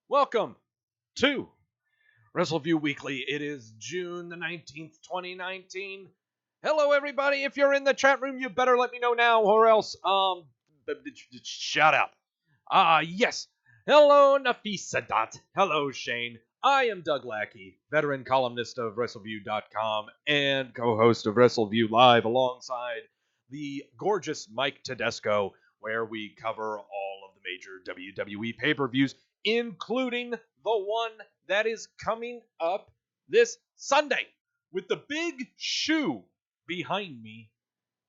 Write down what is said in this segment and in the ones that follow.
Welcome to Wrestleview Weekly. It is June the 19th, 2019. Hello, everybody. If you're in the chat room, you better let me know now, or else, shut up. Yes. Hello, Nafisa Dot. Hello, Shane. I am Doug Lackey, veteran columnist of Wrestleview.com and co-host of Wrestleview Live alongside the gorgeous Mike Tedesco, where we cover all of the major WWE pay-per-views, including the one that is coming up this Sunday with the big shoe behind me.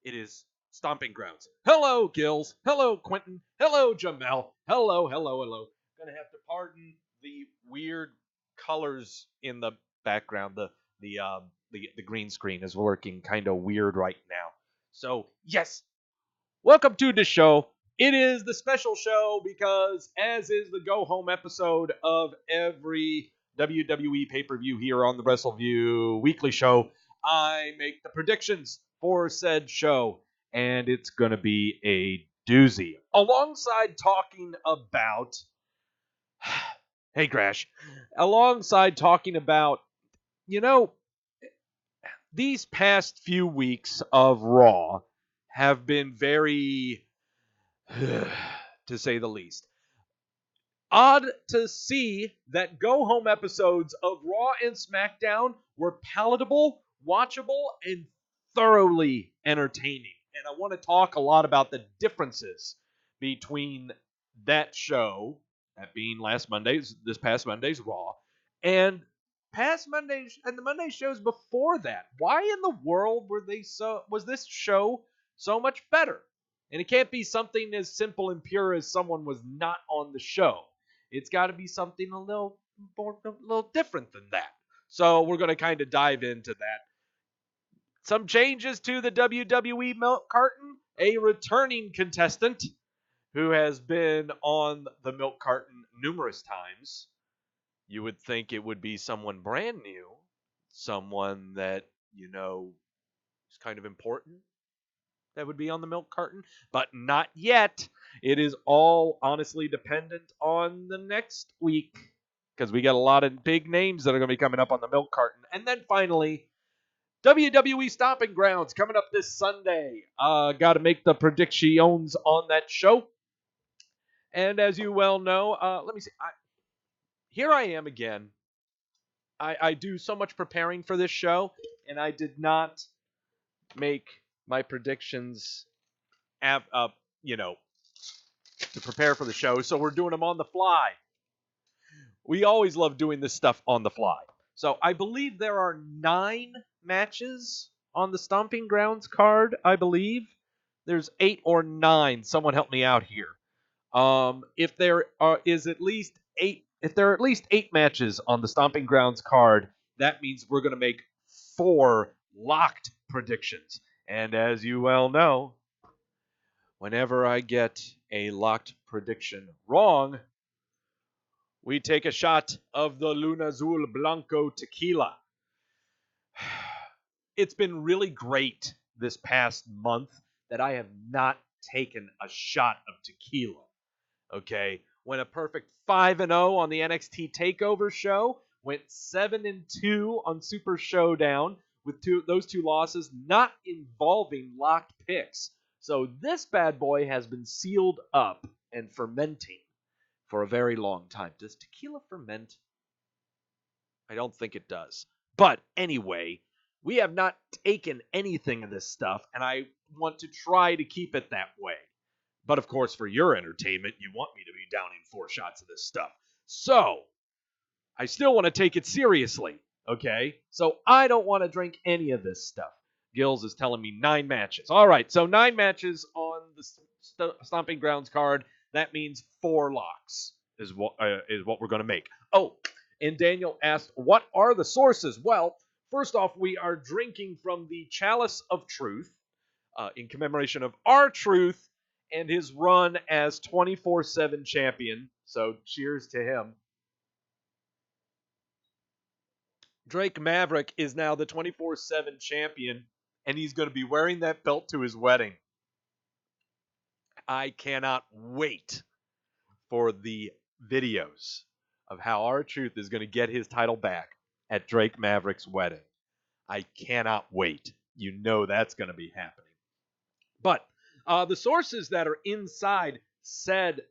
It is Stomping Grounds. Hello, Gills. Hello, Quentin. Hello, Jamel. Hello. Gonna have to pardon the weird colors in the background. The green screen is working kind of weird right now. So yes, welcome to the show. It is the special show because, as is the go home episode of every WWE pay-per-view here on the Wrestleview Weekly show, I make the predictions for said show, and it's going to be a doozy. Alongside talking about... hey, Crash. Alongside talking about, these past few weeks of Raw have been very... to say the least. Odd to see that go-home episodes of Raw and SmackDown were palatable, watchable, and thoroughly entertaining. And I want to talk a lot about the differences between that show, that being this past Monday's Raw, and past Mondays and the Monday shows before that. Why in the world was this show so much better? And it can't be something as simple and pure as someone was not on the show. It's got to be something a little different than that. So we're going to kind of dive into that. Some changes to the WWE milk carton. A returning contestant who has been on the milk carton numerous times. You would think it would be someone brand new. Someone that, is kind of important. That would be on the milk carton, but not yet. It is all honestly dependent on the next week because we got a lot of big names that are going to be coming up on the milk carton. And then finally, WWE Stomping Grounds coming up this Sunday. Got to make the predictions on that show. And as you well know, let me see. Here I am again. I do so much preparing for this show, and I did not make my predictions to prepare for the show, so we're doing them on the fly. We always love doing this stuff on the fly. So I believe there are 9 matches on the Stomping Grounds card, I believe. There's 8 or 9. Someone help me out here. If there are at least 8 matches on the Stomping Grounds card, that means we're going to make 4 locked predictions. And as you well know, whenever I get a locked prediction wrong, we take a shot of the Luna Azul Blanco tequila. It's been really great this past month that I have not taken a shot of tequila. Okay, went a perfect 5-0 on the NXT TakeOver show, went 7-2 on Super Showdown with those 2 losses not involving locked picks. So this bad boy has been sealed up and fermenting for a very long time. Does tequila ferment? I don't think it does. But anyway, we have not taken anything of this stuff, and I want to try to keep it that way. But of course, for your entertainment, you want me to be downing 4 shots of this stuff. So, I still want to take it seriously, okay? So I don't want to drink any of this stuff. Gills is telling me 9 matches. All right, so 9 matches on the Stomping Grounds card. That means 4 locks is what we're going to make. Oh, and Daniel asked, what are the sources? Well, first off, we are drinking from the Chalice of Truth in commemoration of R-Truth and his run as 24/7 champion. So cheers to him. Drake Maverick is now the 24/7 champion, and he's going to be wearing that belt to his wedding. I cannot wait for the videos of how R-Truth is going to get his title back at Drake Maverick's wedding. I cannot wait. You know that's going to be happening. But the sources that are inside said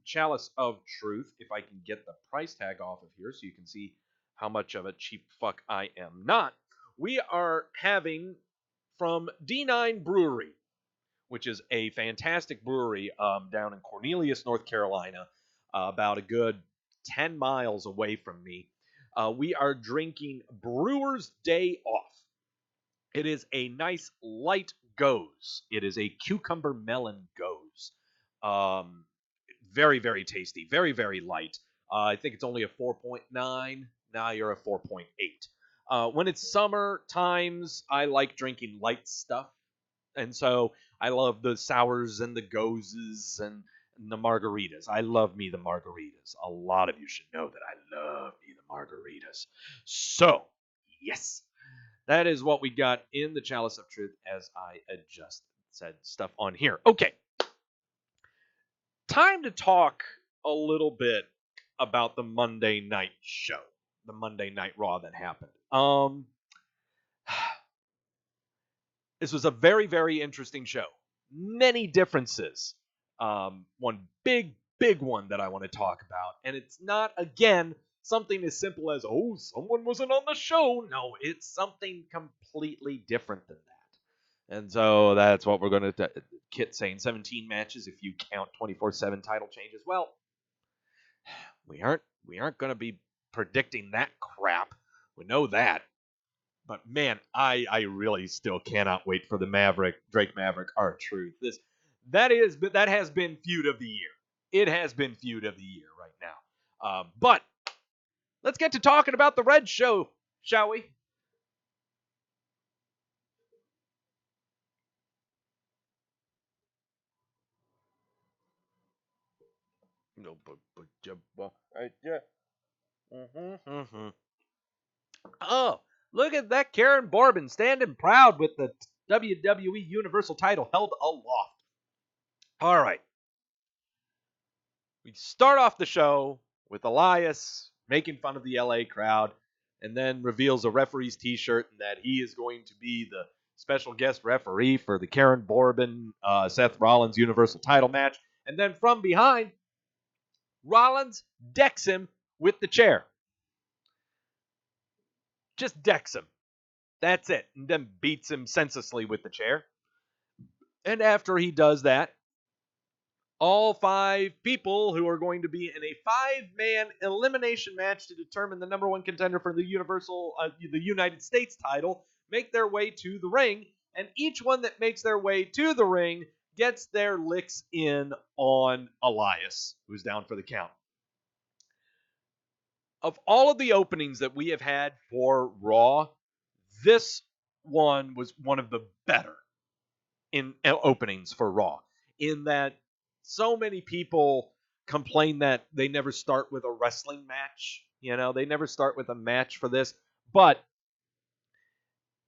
Chalice of Truth, if I can get the price tag off of here so you can see how much of a cheap fuck I am not, we are having from D9 Brewery, which is a fantastic brewery down in Cornelius, North Carolina, about a good 10 miles away from me. We are drinking Brewer's Day Off. It is a nice light goes. It is a cucumber melon goes. Very, very tasty. Very, very light. I think it's only a 4.9. Now you're a 4.8. When it's summer times, I like drinking light stuff. And so I love the sours and the gozes and the margaritas. I love me the margaritas. A lot of you should know that I love me the margaritas. So, yes, that is what we got in the Chalice of Truth as I just said stuff on here. Okay. Time to talk a little bit about the Monday night show, the Monday Night Raw that happened. This was a very, very interesting show. Many differences. One big one that I want to talk about. And it's not, again, something as simple as, oh, someone wasn't on the show. No, it's something completely different than that. And so that's what we're going to... Kit saying 17 matches if you count 24/7 title changes. Well, we aren't going to be predicting that crap. We know that. But man, I really still cannot wait for the Drake Maverick R-Truth. That has been feud of the year. It has been feud of the year right now. But let's get to talking about the Red Show, shall we? No, but yeah. Oh, look at that Karen Bourbon standing proud with the WWE Universal title held aloft. All right. We start off the show with Elias making fun of the LA crowd and then reveals a referee's t-shirt and that he is going to be the special guest referee for the Karen Bourbon Seth Rollins Universal title match. And then from behind, Rollins decks him with the chair. Just decks him. That's it. And then beats him senselessly with the chair. And after he does that, all 5 people who are going to be in a 5-man elimination match to determine the number 1 contender for the the United States title make their way to the ring, and each one that makes their way to the ring gets their licks in on Elias, who's down for the count. Of all of the openings that we have had for Raw, this one was one of the better in openings for Raw, in that so many people complain that they never start with a wrestling match. They never start with a match for this. But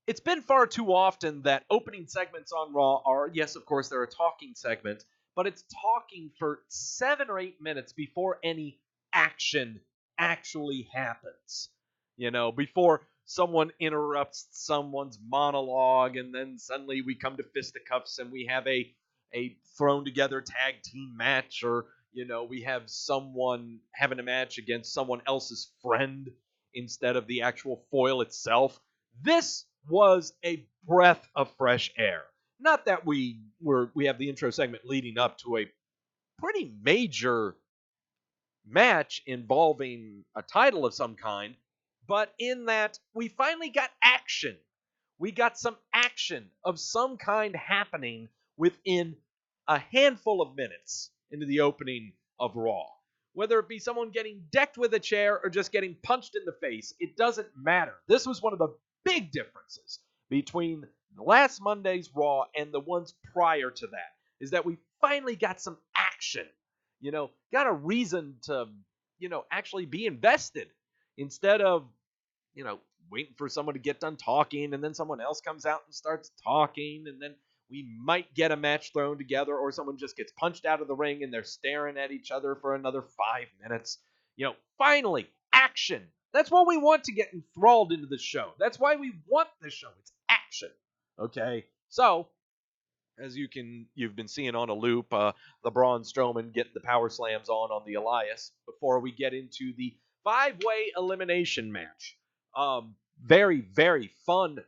it's been far too often that opening segments on Raw are, yes, of course, they're a talking segment, but it's talking for 7 or 8 minutes before any action actually happens. Before someone interrupts someone's monologue and then suddenly we come to fisticuffs and we have a thrown together tag team match, or we have someone having a match against someone else's friend instead of the actual foil itself. This was a breath of fresh air. Not that we have the intro segment leading up to a pretty major match involving a title of some kind, but in that we finally got action. We got some action of some kind happening within a handful of minutes into the opening of Raw. Whether it be someone getting decked with a chair or just getting punched in the face, it doesn't matter. This was one of the big differences between last Monday's Raw and the ones prior to that, is that we finally got some action. Got a reason to, actually be invested instead of, waiting for someone to get done talking and then someone else comes out and starts talking and then we might get a match thrown together or someone just gets punched out of the ring and they're staring at each other for another 5 minutes. Finally, action. That's what we want to get enthralled into the show. That's why we want the show. It's action. Okay? So, as you've been seeing on a loop, the Braun Strowman getting the power slams on the Elias before we get into the 5-way elimination match. Very, very fun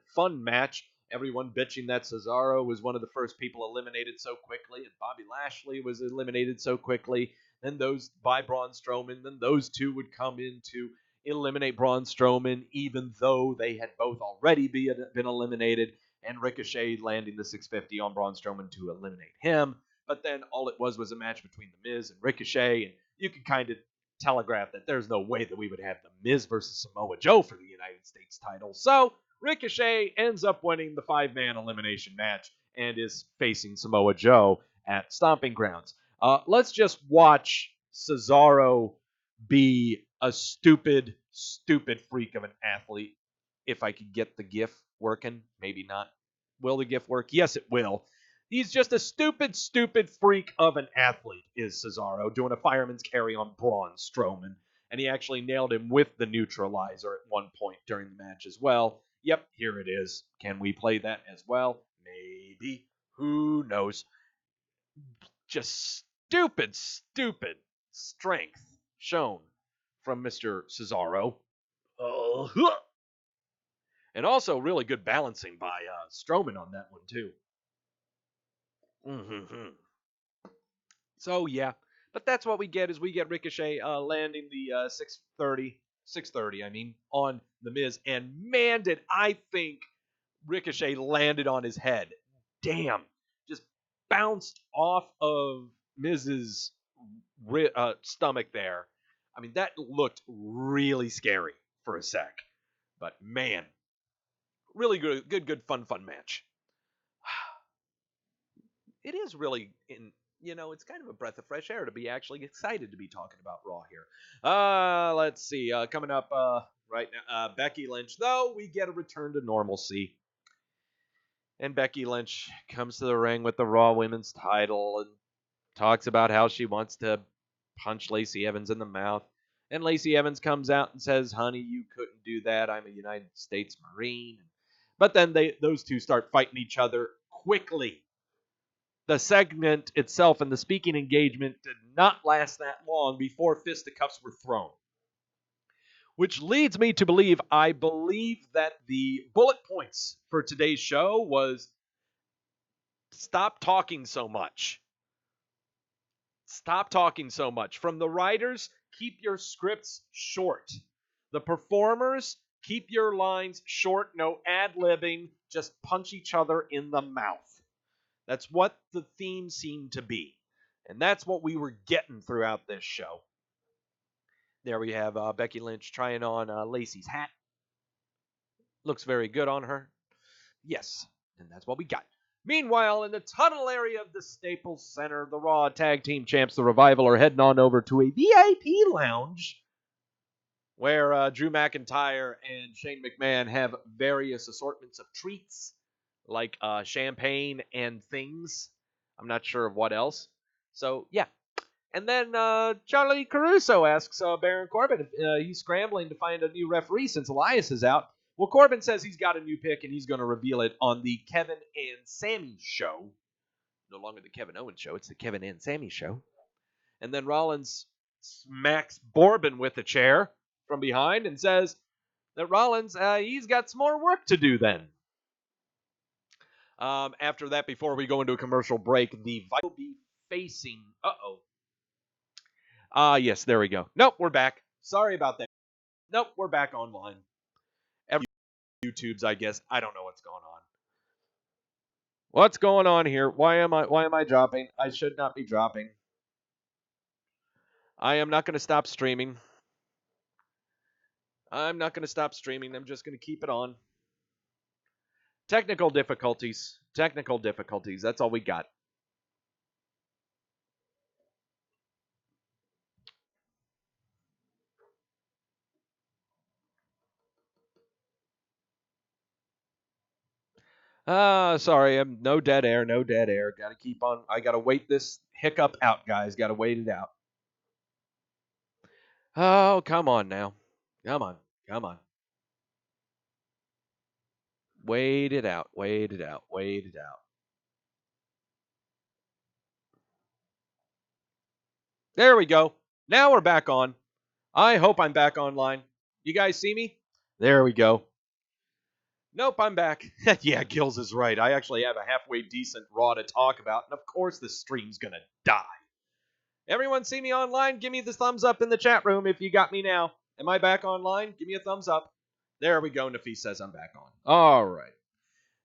match. Everyone bitching that Cesaro was one of the first people eliminated so quickly, and Bobby Lashley was eliminated so quickly. Then those by Braun Strowman, then those two would come in to eliminate Braun Strowman, even though they had both already been eliminated, and Ricochet landing the 650 on Braun Strowman to eliminate him. But then all it was a match between The Miz and Ricochet, and you could kind of telegraph that there's no way that we would have The Miz versus Samoa Joe for the United States title. So Ricochet ends up winning the 5-man elimination match and is facing Samoa Joe at Stomping Grounds. Let's just watch Cesaro be a stupid freak of an athlete. If I could get the GIF working, maybe not. Will the GIF work? Yes, it will. He's just a stupid freak of an athlete, is Cesaro, doing a fireman's carry on Braun Strowman. And he actually nailed him with the neutralizer at one point during the match as well. Yep, here it is. Can we play that as well? Maybe. Who knows? Just stupid strength shown from Mr. Cesaro. And also really good balancing by Strowman on that one, too. So, yeah. But that's what we get, is we get Ricochet landing the 630, on The Miz. And man, did I think Ricochet landed on his head. Damn. Just bounced off of Miz's stomach there. That looked really scary for a sec. But man, really good fun match. It is really it's kind of a breath of fresh air to be actually excited to be talking about Raw here. Let's see. Coming up right now, Becky Lynch, though, we get a return to normalcy. And Becky Lynch comes to the ring with the Raw Women's title and talks about how she wants to punch Lacey Evans in the mouth. And Lacey Evans comes out and says, "Honey, you couldn't do that. I'm a United States Marine." But then those two start fighting each other quickly. The segment itself and the speaking engagement did not last that long before fisticuffs were thrown. Which leads me to I believe that the bullet points for today's show was stop talking so much. Stop talking so much. From the writers, keep your scripts short. The performers, keep your lines short, no ad-libbing, just punch each other in the mouth. That's what the theme seemed to be. And that's what we were getting throughout this show. There we have Becky Lynch trying on Lacey's hat. Looks very good on her. Yes, and that's what we got. Meanwhile, in the tunnel area of the Staples Center, the Raw Tag Team Champs, the Revival, are heading on over to a VIP lounge where Drew McIntyre and Shane McMahon have various assortments of treats, like champagne and things. I'm not sure of what else. So, yeah. And then Charlie Caruso asks Baron Corbin if he's scrambling to find a new referee since Elias is out. Well, Corbin says he's got a new pick, and he's going to reveal it on the Kevin and Sammy show. No longer the Kevin Owens show. It's the Kevin and Sammy show. And then Rollins smacks Corbin with a chair from behind and says that Rollins, he's got some more work to do then. After that, before we go into a commercial break, the Vital will be facing... yes, there we go. Nope, we're back. Sorry about that. Nope, we're back online. Every YouTube's, I guess. I don't know what's going on. What's going on here? Why am I dropping? I should not be dropping. I am not going to stop streaming. I'm not going to stop streaming. I'm just going to keep it on. Technical difficulties. That's all we got. Sorry. No dead air. Got to keep on. I got to wait this hiccup out, guys. Got to wait it out. Oh, come on now. Come on. Come on. Wait it out. Wait it out. Wait it out. There we go. Now we're back on. I hope I'm back online. You guys see me? There we go. Nope, I'm back. Yeah, Gills is right. I actually have a halfway decent Raw to talk about, and of course the stream's gonna die. Everyone see me online? Give me the thumbs up in the chat room if you got me now. Am I back online? Give me a thumbs up. There we go. Nafis says I'm back on. All right.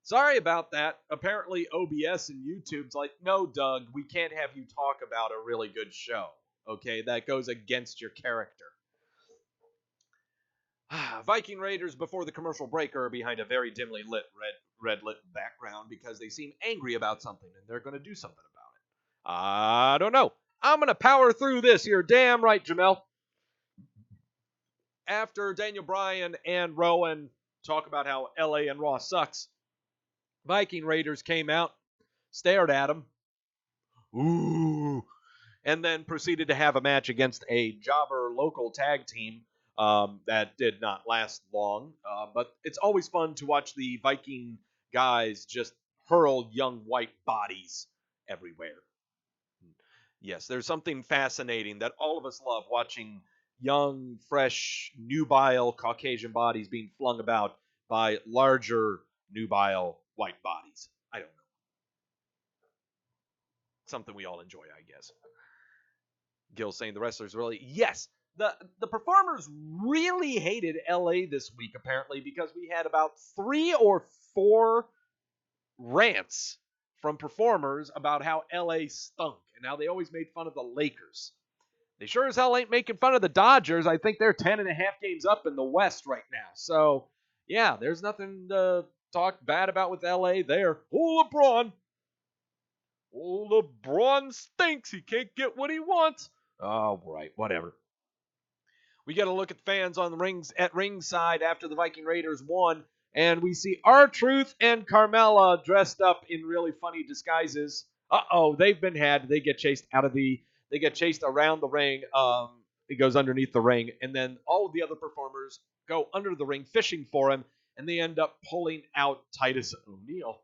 Sorry about that. Apparently OBS and YouTube's like, no, Doug, we can't have you talk about a really good show. Okay, that goes against your character. Viking Raiders before the commercial break are behind a very dimly lit red lit background because they seem angry about something and they're going to do something about it. I don't know. I'm going to power through this. You're damn right, Jamel. After Daniel Bryan and Rowan talk about how LA and Raw sucks, Viking Raiders came out, stared at him, ooh, and then proceeded to have a match against a jobber local tag team that did not last long. But it's always fun to watch the Viking guys just hurl young white bodies everywhere. Yes, there's something fascinating that all of us love watching young, fresh, nubile Caucasian bodies being flung about by larger, nubile white bodies. I don't know. Something we all enjoy, I guess. Gil saying the wrestlers really. Yes, the performers really hated LA this week, apparently, because we had about 3 or 4 rants from performers about how LA stunk and how they always made fun of the Lakers. They sure as hell ain't making fun of the Dodgers. I think they're 10.5 games up in the West right now. So, yeah, there's nothing to talk bad about with LA there. Oh, LeBron. Oh, LeBron stinks. He can't get what he wants. Oh, right, whatever. We get a look at fans on the rings at ringside after the Viking Raiders won, and we see R-Truth and Carmella dressed up in really funny disguises. Uh-oh, they've been had. They get chased they get chased around the ring. It goes underneath the ring, and then all of the other performers go under the ring fishing for him, and they end up pulling out Titus O'Neil.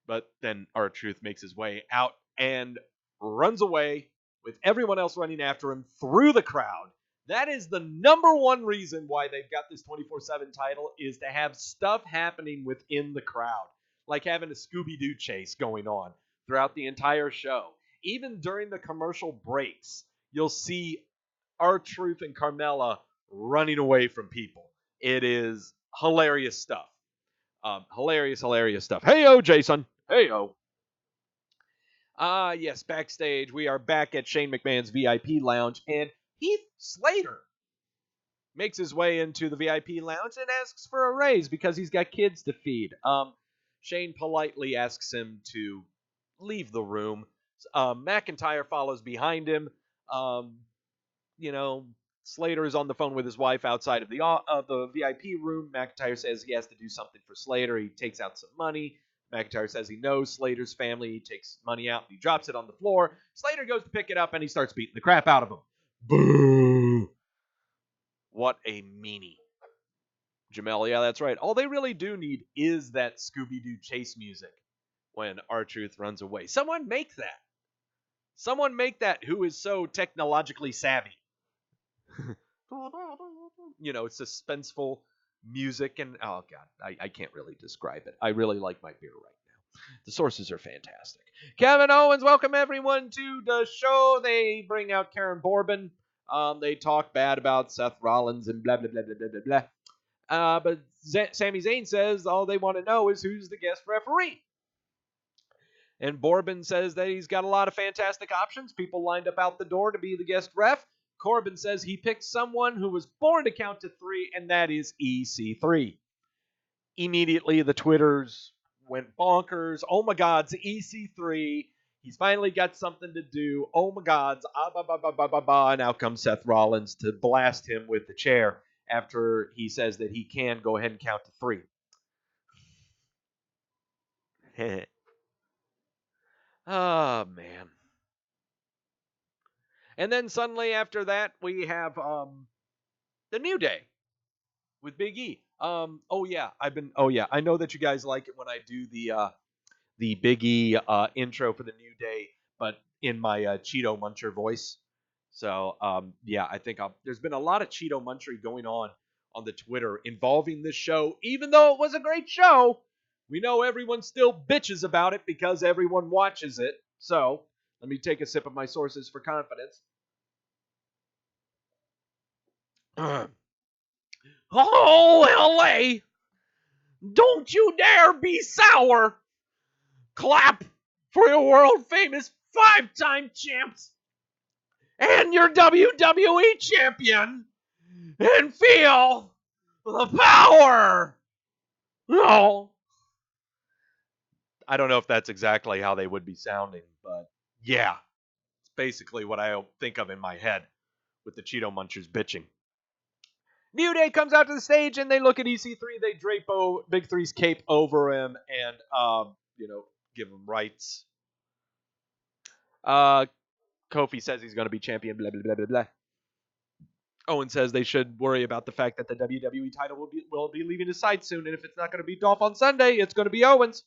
But then R-Truth makes his way out and runs away with everyone else running after him through the crowd. That is the number one reason why they've got this 24/7 title, is to have stuff happening within the crowd, like having a Scooby-Doo chase going on throughout the entire show. Even during the commercial breaks, you'll see R-Truth and Carmella running away from people. It is hilarious stuff. Hilarious stuff. Hey-o, Jason. Hey-o. Yes, backstage, we are back at Shane McMahon's VIP lounge, and Heath Slater makes his way into the VIP lounge and asks for a raise because he's got kids to feed. Shane politely asks him to leave the room. McIntyre follows behind him. You know, Slater is on the phone with his wife outside of the VIP room. McIntyre says he has to do something for Slater. He takes out some money. McIntyre says he knows Slater's family. He takes money out and he drops it on the floor. Slater goes to pick it up and he starts beating the crap out of him. Boo! What a meanie. Jamel, yeah, that's right. All they really do need is that Scooby-Doo chase music when R-Truth runs away. Someone make that. Someone make that who is so technologically savvy. You know, suspenseful music, and oh god, I can't really describe it. I really like my beer right now. The sources are fantastic. Kevin Owens, welcome everyone to the show. They bring out Karen Bourbon. They talk bad about Seth Rollins and blah blah blah blah blah blah. But Sami Zayn says all they want to know is who's the guest referee. And Bourbon says that he's got a lot of fantastic options. People lined up out the door to be the guest ref. Corbin says he picked someone who was born to count to 3, and that is EC3. Immediately, the Twitters went bonkers. Oh my God, it's EC3. He's finally got something to do. Oh my God, and out comes Seth Rollins to blast him with the chair after he says that he can go ahead and count to 3. Oh, man. And then suddenly after that, we have the New Day with Big E. I know that you guys like it when I do the Big E intro for the New Day, but in my Cheeto Muncher voice. So I think there's been a lot of Cheeto Munchery going on the Twitter involving this show, even though it was a great show. We know everyone still bitches about it because everyone watches it. So let me take a sip of my sources for confidence. Oh, LA! Don't you dare be sour! Clap for your world famous 5-time champs and your WWE champion and feel the power. No. I don't know if that's exactly how they would be sounding, but yeah, it's basically what I think of in my head with the Cheeto Munchers bitching. New Day comes out to the stage and they look at EC3. They drape Big Three's cape over him and, give him rights. Kofi says he's going to be champion, blah, blah, blah, blah, blah. Owen says they should worry about the fact that the WWE title will be leaving his side soon, and if it's not going to be Dolph on Sunday, it's going to be Owens.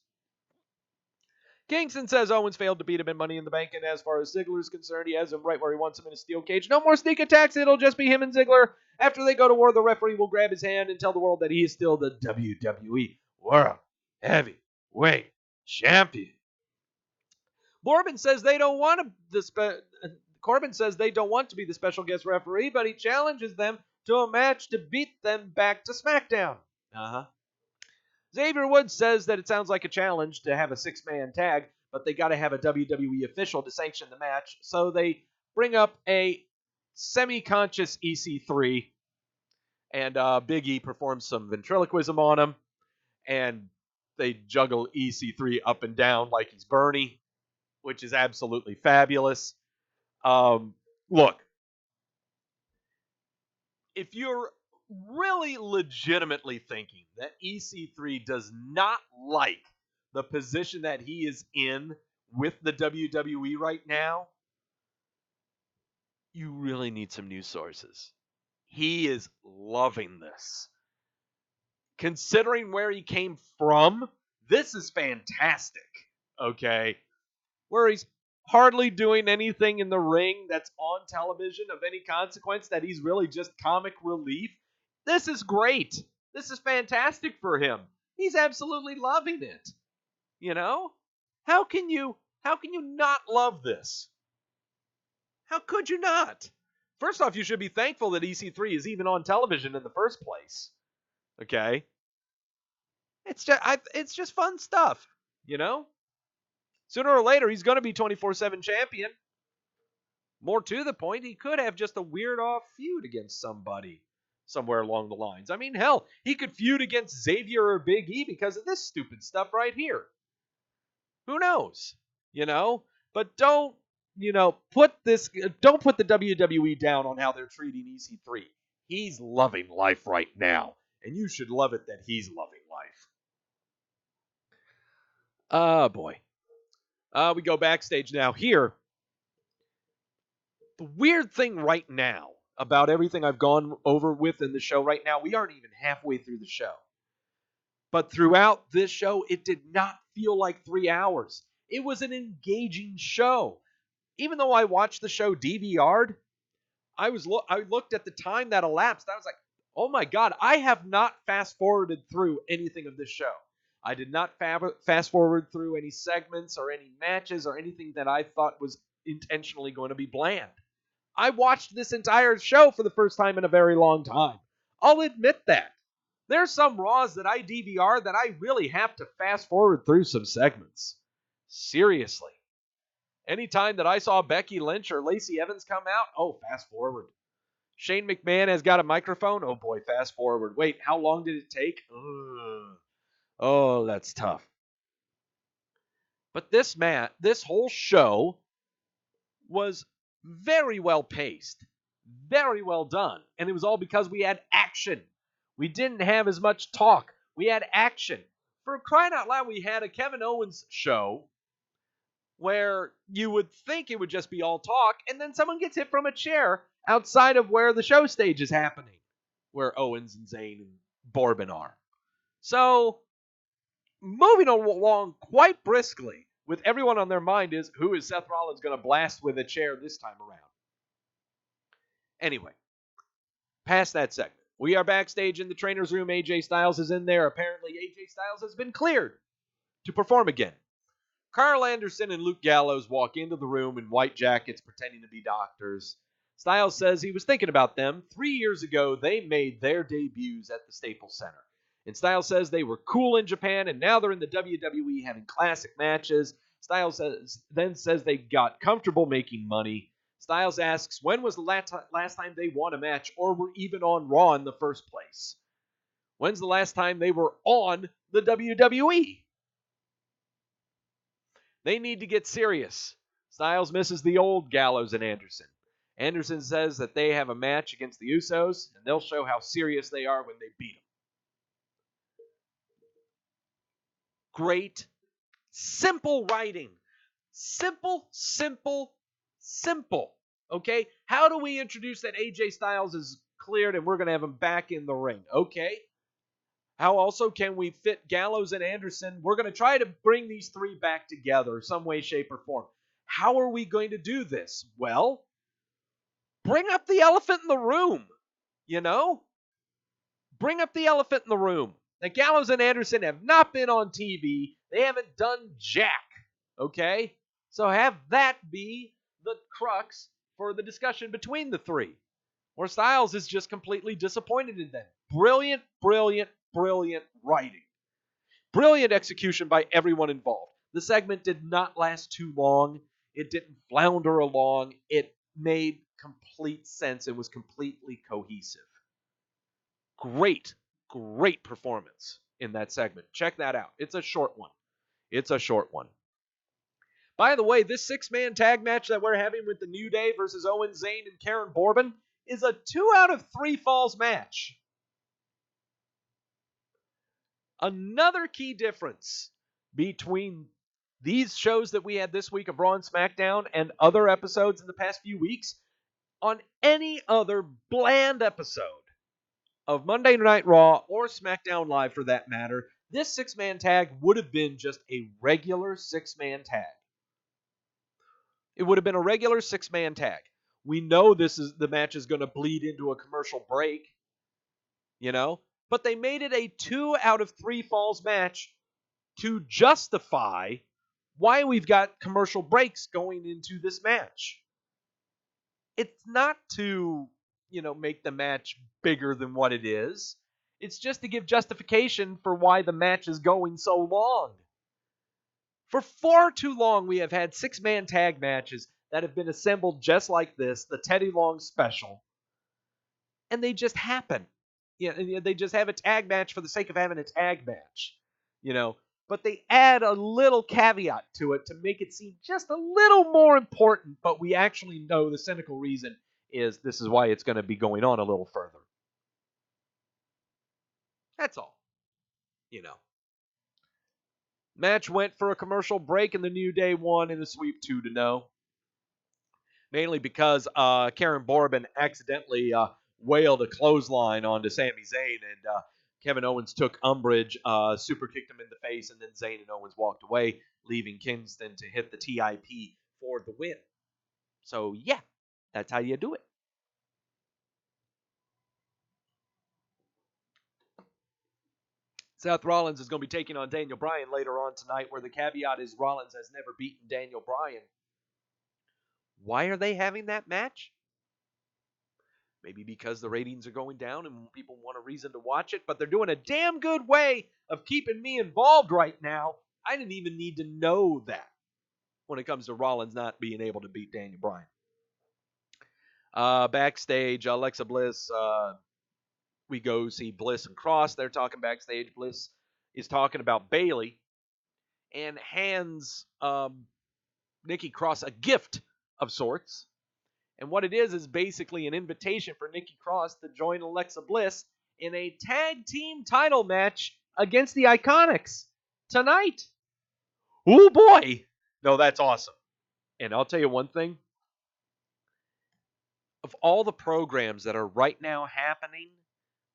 Kingston says Owens failed to beat him in Money in the Bank, and as far as Ziggler's concerned, he has him right where he wants him in a steel cage. No more sneak attacks, it'll just be him and Ziggler. After they go to war, the referee will grab his hand and tell the world that he is still the WWE World Heavyweight Champion. Corbin says they don't want to be the special guest referee, but he challenges them to a match to beat them back to SmackDown. Xavier Woods says that it sounds like a challenge to have a 6-man tag, but they got to have a WWE official to sanction the match, so they bring up a semi-conscious EC3, and Big E performs some ventriloquism on him, and they juggle EC3 up and down like he's Bernie, which is absolutely fabulous. Look, if you're really legitimately thinking that EC3 does not like the position that he is in with the WWE right now, you really need some news sources. He is loving this. Considering where he came from, this is fantastic. Okay? Where he's hardly doing anything in the ring that's on television of any consequence, that he's really just comic relief. This is great. This is fantastic for him. He's absolutely loving it. You know? How can you not love this? How could you not? First off, you should be thankful that EC3 is even on television in the first place. Okay? It's just fun stuff, you know? Sooner or later, he's going to be 24/7 champion. More to the point, he could have just a weird off feud against somebody somewhere along the lines. I mean, hell, he could feud against Xavier or Big E because of this stupid stuff right here. Who knows? You know? But don't put the WWE down on how they're treating EC3. He's loving life right now, and you should love it that he's loving life. Oh, boy. We go backstage now. Here, the weird thing right now about everything I've gone over with in the show right now, we aren't even halfway through the show. But throughout this show, it did not feel like 3 hours. It was an engaging show. Even though I watched the show DVR'd, I looked at the time that elapsed. I was like, oh my God, I have not fast-forwarded through anything of this show. I did not fast-forward through any segments or any matches or anything that I thought was intentionally going to be bland. I watched this entire show for the first time in a very long time. I'll admit that. There's some Raws that I DVR that I really have to fast forward through some segments. Seriously. Anytime that I saw Becky Lynch or Lacey Evans come out, oh, fast forward. Shane McMahon has got a microphone, oh boy, fast forward. Wait, how long did it take? Oh, that's tough. But this whole show was very well paced, very well done, and it was all because we had action. We didn't have as much talk. We had action. For crying out loud, we had a Kevin Owens show where you would think it would just be all talk, and then someone gets hit from a chair outside of where the show stage is happening, where Owens and Zayn and Bourbon are. So, moving along quite briskly, with everyone on their mind is, who is Seth Rollins going to blast with a chair this time around? Anyway, past that segment. We are backstage in the trainer's room. AJ Styles is in there. Apparently, AJ Styles has been cleared to perform again. Carl Anderson and Luke Gallows walk into the room in white jackets pretending to be doctors. Styles says he was thinking about them. 3 years ago, they made their debuts at the Staples Center. And Styles says they were cool in Japan, and now they're in the WWE having classic matches. Styles then says they got comfortable making money. Styles asks, when was the last time they won a match or were even on Raw in the first place? When's the last time they were on the WWE? They need to get serious. Styles misses the old Gallows and Anderson. Anderson says that they have a match against the Usos, and they'll show how serious they are when they beat them. Great, simple writing. Simple. Okay? How do we introduce that AJ Styles is cleared and we're going to have him back in the ring? Okay? How also can we fit Gallows and Anderson? We're going to try to bring these three back together some way, shape, or form. How are we going to do this? Well, bring up the elephant in the room, you know? Bring up the elephant in the room. Now, Gallows and Anderson have not been on TV. They haven't done jack, okay? So have that be the crux for the discussion between the three. Where Styles is just completely disappointed in them. Brilliant writing. Brilliant execution by everyone involved. The segment did not last too long. It didn't flounder along. It made complete sense. It was completely cohesive. Great performance in that segment. Check that out. It's a short one. By the way, this 6-man tag match that we're having with the New Day versus Owen Zayn and Karen Bourbon is a 2 out of 3 falls match. Another key difference between these shows that we had this week of Raw and SmackDown and other episodes in the past few weeks, on any other bland episode of Monday Night Raw or SmackDown Live for that matter, this 6-man tag would have been just a regular 6-man tag. It would have been a regular 6-man tag. We know the match is going to bleed into a commercial break, you know, but they made it a 2 out of 3 falls match to justify why we've got commercial breaks going into this match. It's not to, make the match bigger than what it is. It's just to give justification for why the match is going so long. For far too long, we have had 6-man tag matches that have been assembled just like this, the Teddy Long special, and they just happen. They just have a tag match for the sake of having a tag match, But they add a little caveat to it to make it seem just a little more important, but we actually know the cynical reason is this is why it's going to be going on a little further. That's all. Match went for a commercial break, and the New Day won in a sweep 2-0. Mainly because Karen Bourbon accidentally wailed a clothesline onto Sami Zayn, and Kevin Owens took umbrage, super kicked him in the face, and then Zayn and Owens walked away, leaving Kingston to hit the TIP for the win. So, yeah, that's how you do it. Seth Rollins is going to be taking on Daniel Bryan later on tonight, where the caveat is Rollins has never beaten Daniel Bryan. Why are they having that match? Maybe because the ratings are going down and people want a reason to watch it, but they're doing a damn good way of keeping me involved right now. I didn't even need to know that when it comes to Rollins not being able to beat Daniel Bryan. Backstage, Alexa Bliss, we go see Bliss and Cross. They're talking backstage. Bliss is talking about Bayley and hands Nikki Cross a gift of sorts. And what it is basically an invitation for Nikki Cross to join Alexa Bliss in a tag team title match against the Iconics tonight. Oh boy! No, that's awesome. And I'll tell you one thing. Of all the programs that are right now happening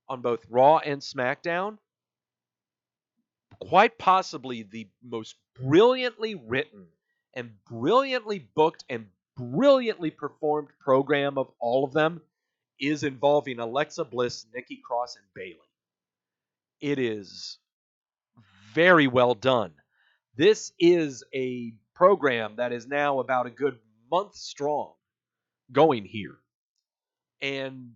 on both Raw and SmackDown, quite possibly the most brilliantly written and brilliantly booked and brilliantly performed program of all of them is involving Alexa Bliss, Nikki Cross, and Bayley. It is very well done. This is a program that is now about a good month strong going here. And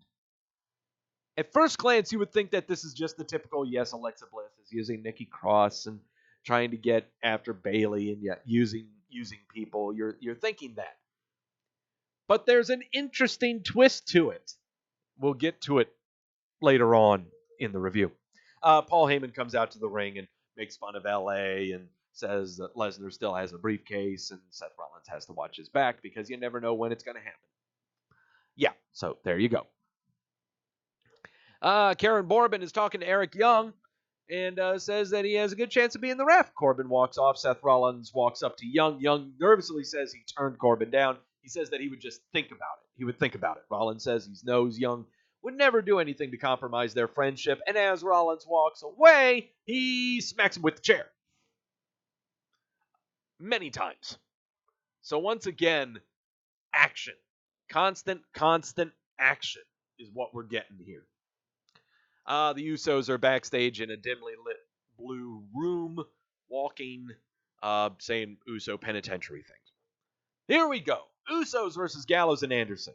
at first glance, you would think that this is just the typical, yes, Alexa Bliss is using Nikki Cross and trying to get after Bayley and yet using people. You're thinking that. But there's an interesting twist to it. We'll get to it later on in the review. Paul Heyman comes out to the ring and makes fun of LA and says that Lesnar still has a briefcase and Seth Rollins has to watch his back because you never know when it's going to happen. Yeah, so there you go. Karen Corbin is talking to Eric Young and says that he has a good chance of being the ref. Corbin walks off. Seth Rollins walks up to Young. Young nervously says he turned Corbin down. He says that he would just think about it. He would think about it. Rollins says he knows Young would never do anything to compromise their friendship. And as Rollins walks away, he smacks him with the chair. Many times. So once again, action. Constant action is what we're getting here. The Usos are backstage in a dimly lit blue room, walking, saying Uso penitentiary things. Here we go. Usos versus Gallows and Anderson.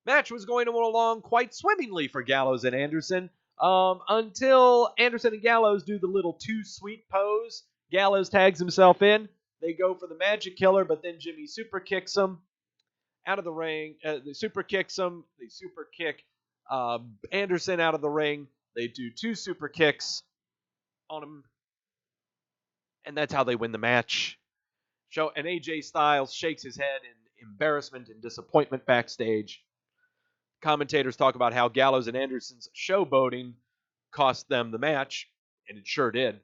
Match was going along quite swimmingly for Gallows and Anderson until Anderson and Gallows do the little too sweet pose. Gallows tags himself in. They go for the magic killer, but then Jimmy super kicks him out of the ring. They super kicks him. They super kick Anderson out of the ring. They do 2 super kicks on him, and that's how they win the match. And AJ Styles shakes his head in embarrassment and disappointment backstage. Commentators talk about how Gallows and Anderson's showboating cost them the match, and it sure did.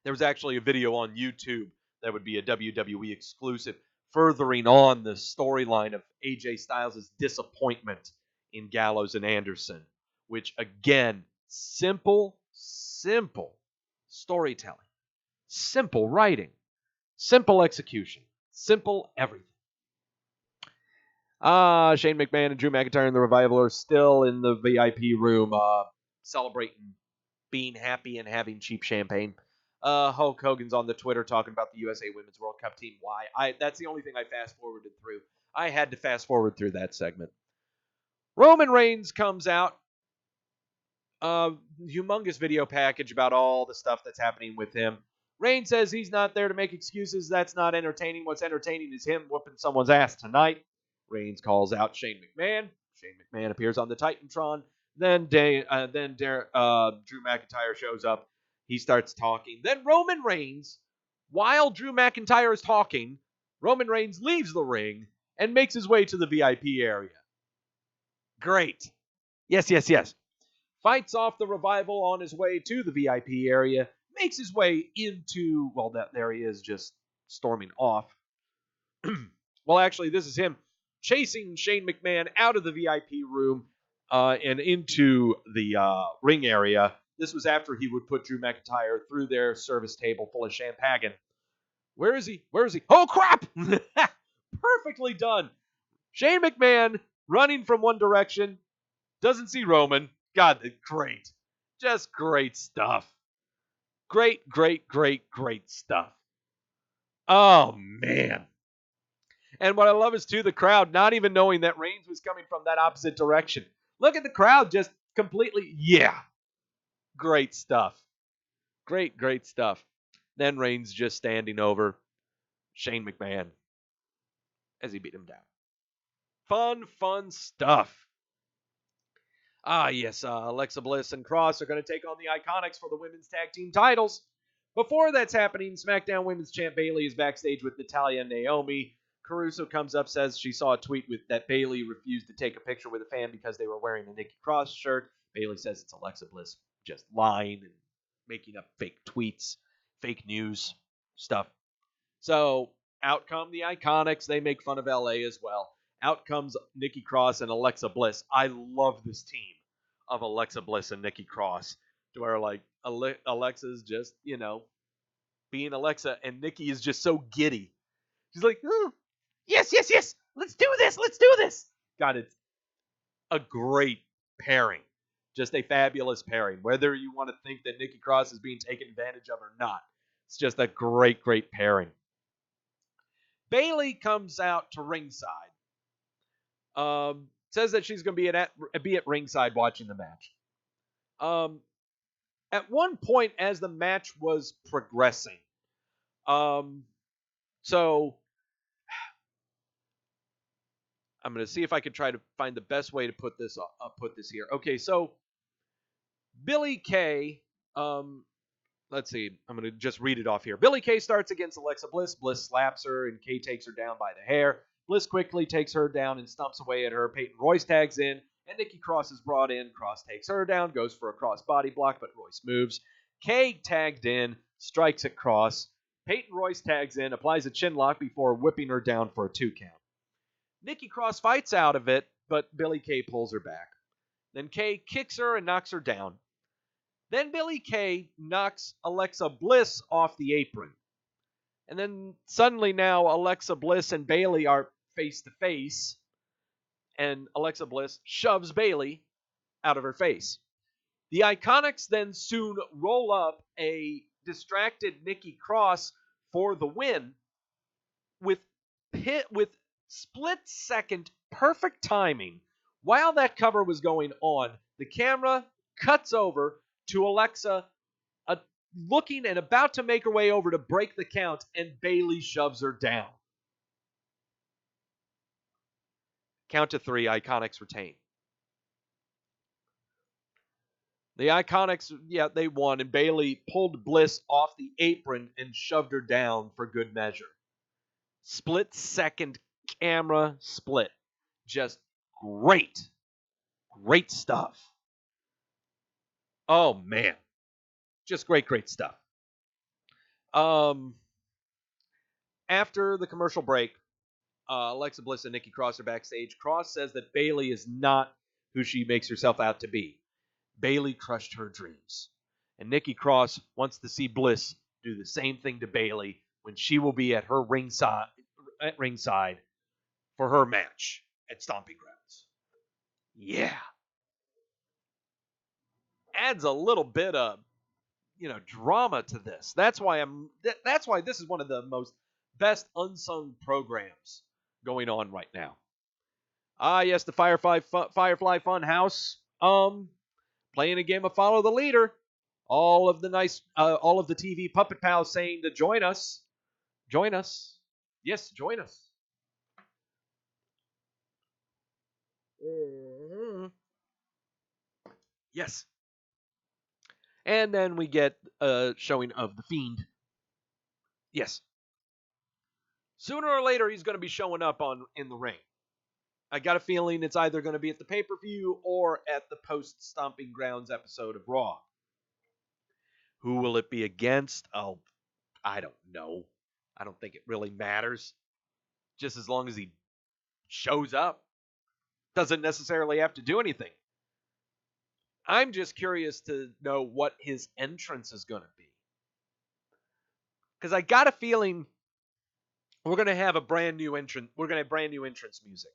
There was actually a video on YouTube that would be a WWE exclusive, furthering on the storyline of AJ Styles' disappointment in Gallows and Anderson, which again, simple storytelling, simple writing, simple execution, simple everything. Shane McMahon and Drew McIntyre and the Revival are still in the VIP room celebrating being happy and having cheap champagne. Hulk Hogan's on the Twitter talking about the USA Women's World Cup team. Why? That's the only thing I fast-forwarded through. I had to fast-forward through that segment. Roman Reigns comes out. Humongous video package about all the stuff that's happening with him. Reigns says he's not there to make excuses. That's not entertaining. What's entertaining is him whooping someone's ass tonight. Reigns calls out Shane McMahon. Shane McMahon appears on the Titantron. Then Drew McIntyre shows up. He starts talking. Then Roman Reigns, while Drew McIntyre is talking, Roman Reigns leaves the ring and makes his way to the VIP area. Great. Yes. Fights off the Revival on his way to the VIP area. Makes his way into, there he is just storming off. Well, actually, this is him chasing Shane McMahon out of the VIP room and into the ring area. This was after he would put Drew McIntyre through their service table full of champagne. Where is he? Oh, crap! Perfectly done. Shane McMahon running from one direction. Doesn't see Roman. God, great. Just great stuff. Great stuff. Oh, man. And what I love is, too, the crowd not even knowing that Reigns was coming from that opposite direction. Look at the crowd just completely, yeah. Great stuff. Great stuff. Then Reigns just standing over Shane McMahon as he beat him down. Fun stuff. Yes, Alexa Bliss and Cross are going to take on the Iconics for the women's tag team titles. Before that's happening, SmackDown Women's Champ Bayley is backstage with Natalya and Naomi. Caruso comes up, says she saw a tweet that Bayley refused to take a picture with a fan because they were wearing a Nikki Cross shirt. Bayley says it's Alexa Bliss just lying and making up fake tweets, fake news. stuff. So out come the Iconics. They make fun of LA as well. Out comes Nikki Cross and Alexa Bliss. I love this team of Alexa Bliss and Nikki Cross, to where like Alexa's just, being Alexa, and Nikki is just so giddy. She's like, oh, yes, yes, yes, let's do this, let's do this. God, it's a great pairing. Just a fabulous pairing. Whether you want to think that Nikki Cross is being taken advantage of or not, it's just a great, great pairing. Bayley comes out to ringside. Says that she's going to be at ringside watching the match. At one point, as the match was progressing, so I'm going to see if I can try to find the best way to put this here. Okay, so Billie Kay, let's see, I'm going to just read it off here. Billie Kay starts against Alexa Bliss. Bliss slaps her, and Kay takes her down by the hair. Bliss quickly takes her down and stomps away at her. Peyton Royce tags in, and Nikki Cross is brought in. Cross takes her down, goes for a cross body block, but Royce moves. Kay tagged in, strikes at Cross. Peyton Royce tags in, applies a chin lock before whipping her down for a 2 count. Nikki Cross fights out of it, but Billie Kay pulls her back. Then Kay kicks her and knocks her down. Then Billie Kay knocks Alexa Bliss off the apron. And then suddenly now Alexa Bliss and Bayley are face to face. And Alexa Bliss shoves Bayley out of her face. The Iconics then soon roll up a distracted Nikki Cross for the win with split-second perfect timing. While that cover was going on, the camera cuts over to Alexa looking and about to make her way over to break the count, and Bayley shoves her down. Count to 3, Iconics retain. The Iconics, they won, and Bayley pulled Bliss off the apron and shoved her down for good measure. Split-second camera split. Just great. Great stuff. Oh, man. Just great, great stuff. After the commercial break, Alexa Bliss and Nikki Cross are backstage. Cross says that Bayley is not who she makes herself out to be. Bayley crushed her dreams. And Nikki Cross wants to see Bliss do the same thing to Bayley when she will be at her ringside for her match at Stomping Grounds. Yeah. Adds a little bit of, drama to this. That's why this is one of the most best unsung programs going on right now. Yes, the Firefly Fun House. Playing a game of Follow the Leader. All of the TV puppet pals saying to join us. Join us. Yes, join us. Yes. And then we get a showing of The Fiend. Yes. Sooner or later, he's going to be showing up in the ring. I got a feeling it's either going to be at the pay-per-view or at the post-Stomping Grounds episode of Raw. Who will it be against? Oh, I don't know. I don't think it really matters. Just as long as he shows up. Doesn't necessarily have to do anything. I'm just curious to know what his entrance is going to be. Because I got a feeling we're going to have a brand new entrance. We're going to have brand new entrance music.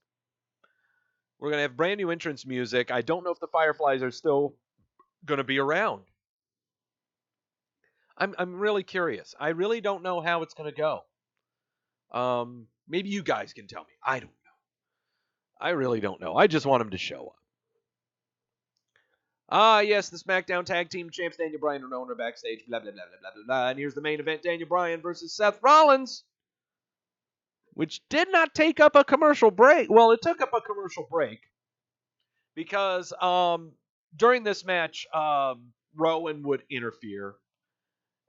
We're going to have brand new entrance music. I don't know if the Fireflies are still going to be around. I'm really curious. I really don't know how it's going to go. Maybe you guys can tell me. I don't know. I really don't know. I just want him to show up. Yes, the SmackDown Tag Team Champs Daniel Bryan and Rowan are backstage. Blah, blah, blah, blah, blah, blah. And here's the main event, Daniel Bryan versus Seth Rollins, which did not take up a commercial break. Well, it took up a commercial break because during this match, Rowan would interfere.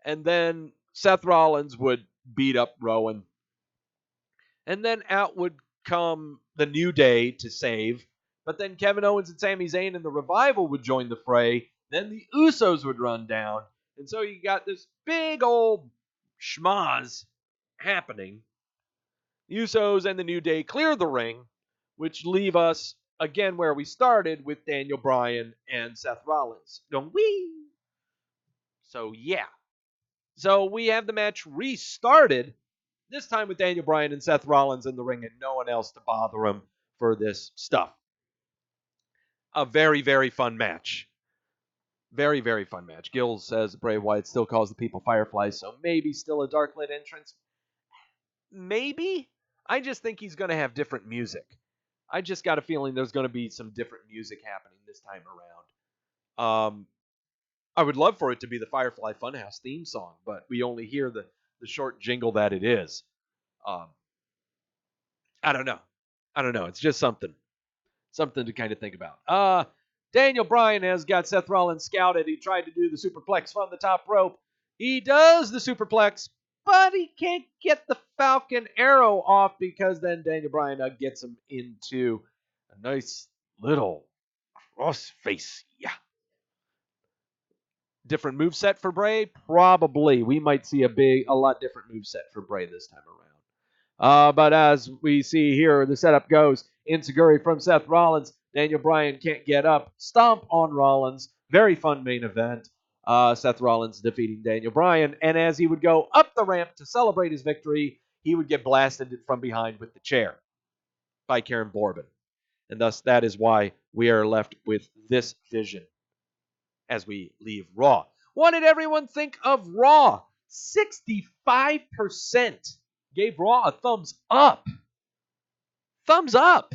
And then Seth Rollins would beat up Rowan. And then out would come the New Day to save. But then Kevin Owens and Sami Zayn and the Revival would join the fray. Then the Usos would run down. And so you got this big old schmaz happening, the Usos and the New Day clear the ring, which leave us again where we started with Daniel Bryan and Seth Rollins. Going, wee! So, yeah. So we have the match restarted, this time with Daniel Bryan and Seth Rollins in the ring and no one else to bother him for this stuff. A very, very fun match. Very, very fun match. Gil says Bray Wyatt still calls the people Fireflies, so maybe still a dark lit entrance. Maybe. I just think he's going to have different music. I just got a feeling there's going to be some different music happening this time around. I would love for it to be the Firefly Funhouse theme song, but we only hear the short jingle that it is. I don't know. It's just something to kind of think about. Daniel Bryan has got Seth Rollins scouted. He tried to do the superplex from the top rope. He does the superplex, but he can't get the Falcon Arrow off because then Daniel Bryan gets him into a nice little crossface. Yeah. Different moveset for Bray? Probably. We might see a lot different moveset for Bray this time around. But as we see here, the setup goes. Enziguri from Seth Rollins. Daniel Bryan can't get up. Stomp on Rollins. Very fun main event. Seth Rollins defeating Daniel Bryan. And as he would go up the ramp to celebrate his victory, he would get blasted from behind with the chair by Karen Bourbon. And thus, that is why we are left with this vision as we leave Raw. What did everyone think of Raw? 65% gave Raw a thumbs up. Thumbs up.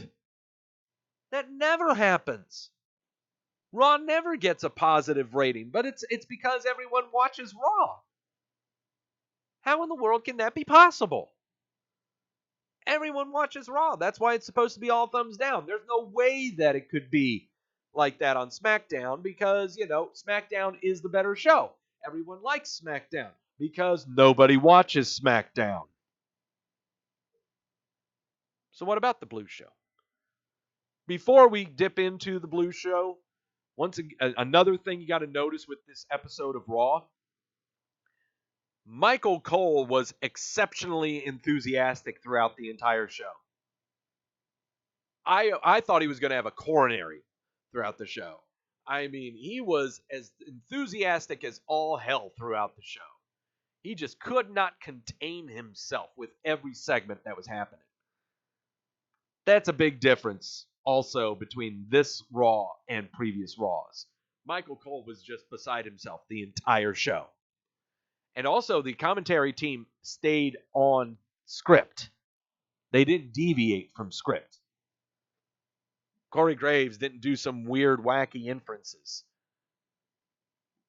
That never happens. Raw never gets a positive rating, but it's because everyone watches Raw. How in the world can that be possible? Everyone watches Raw. That's why it's supposed to be all thumbs down. There's no way that it could be like that on SmackDown because, SmackDown is the better show. Everyone likes SmackDown because nobody watches SmackDown. So what about the Blue Show? Before we dip into the Blue Show, another thing you got to notice with this episode of Raw, Michael Cole was exceptionally enthusiastic throughout the entire show. I thought he was going to have a coronary throughout the show. I mean, he was as enthusiastic as all hell throughout the show. He just could not contain himself with every segment that was happening. That's a big difference also between this Raw and previous Raws. Michael Cole was just beside himself the entire show. And also, the commentary team stayed on script. They didn't deviate from script. Corey Graves didn't do some weird, wacky inferences.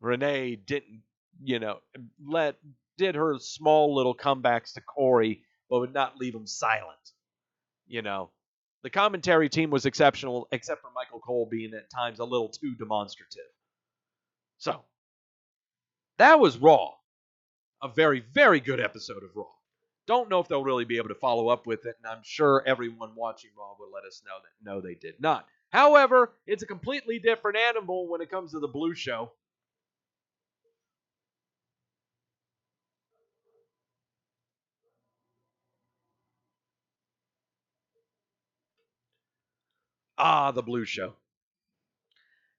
Renee didn't, did her small little comebacks to Corey, but would not leave him silent. The commentary team was exceptional, except for Michael Cole being at times a little too demonstrative. So, that was Raw. A very, very good episode of Raw. Don't know if they'll really be able to follow up with it, and I'm sure everyone watching Raw will let us know that no, they did not. However, it's a completely different animal when it comes to the Blue Show. The Blue Show.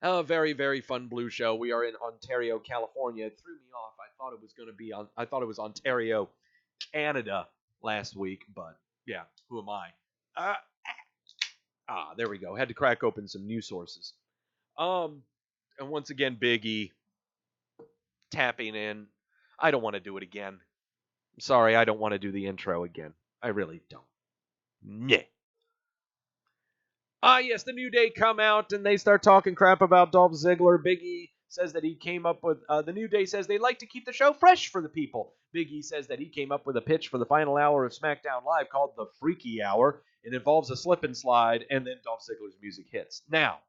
A very, very fun Blue Show. We are in Ontario, California. It threw me off. I thought it was Ontario, Canada last week, but yeah, who am I? There we go. Had to crack open some news sources. And once again, Big E tapping in. I don't want to do it again. I'm sorry, I don't want to do the intro again. I really don't. Nyeh. Yes, the New Day come out and they start talking crap about Dolph Ziggler. Big E says that he came up with, the New Day says they like to keep the show fresh for the people. Big E says that he came up with a pitch for the final hour of SmackDown Live called the Freaky Hour. It involves a slip and slide, and then Dolph Ziggler's music hits. Now,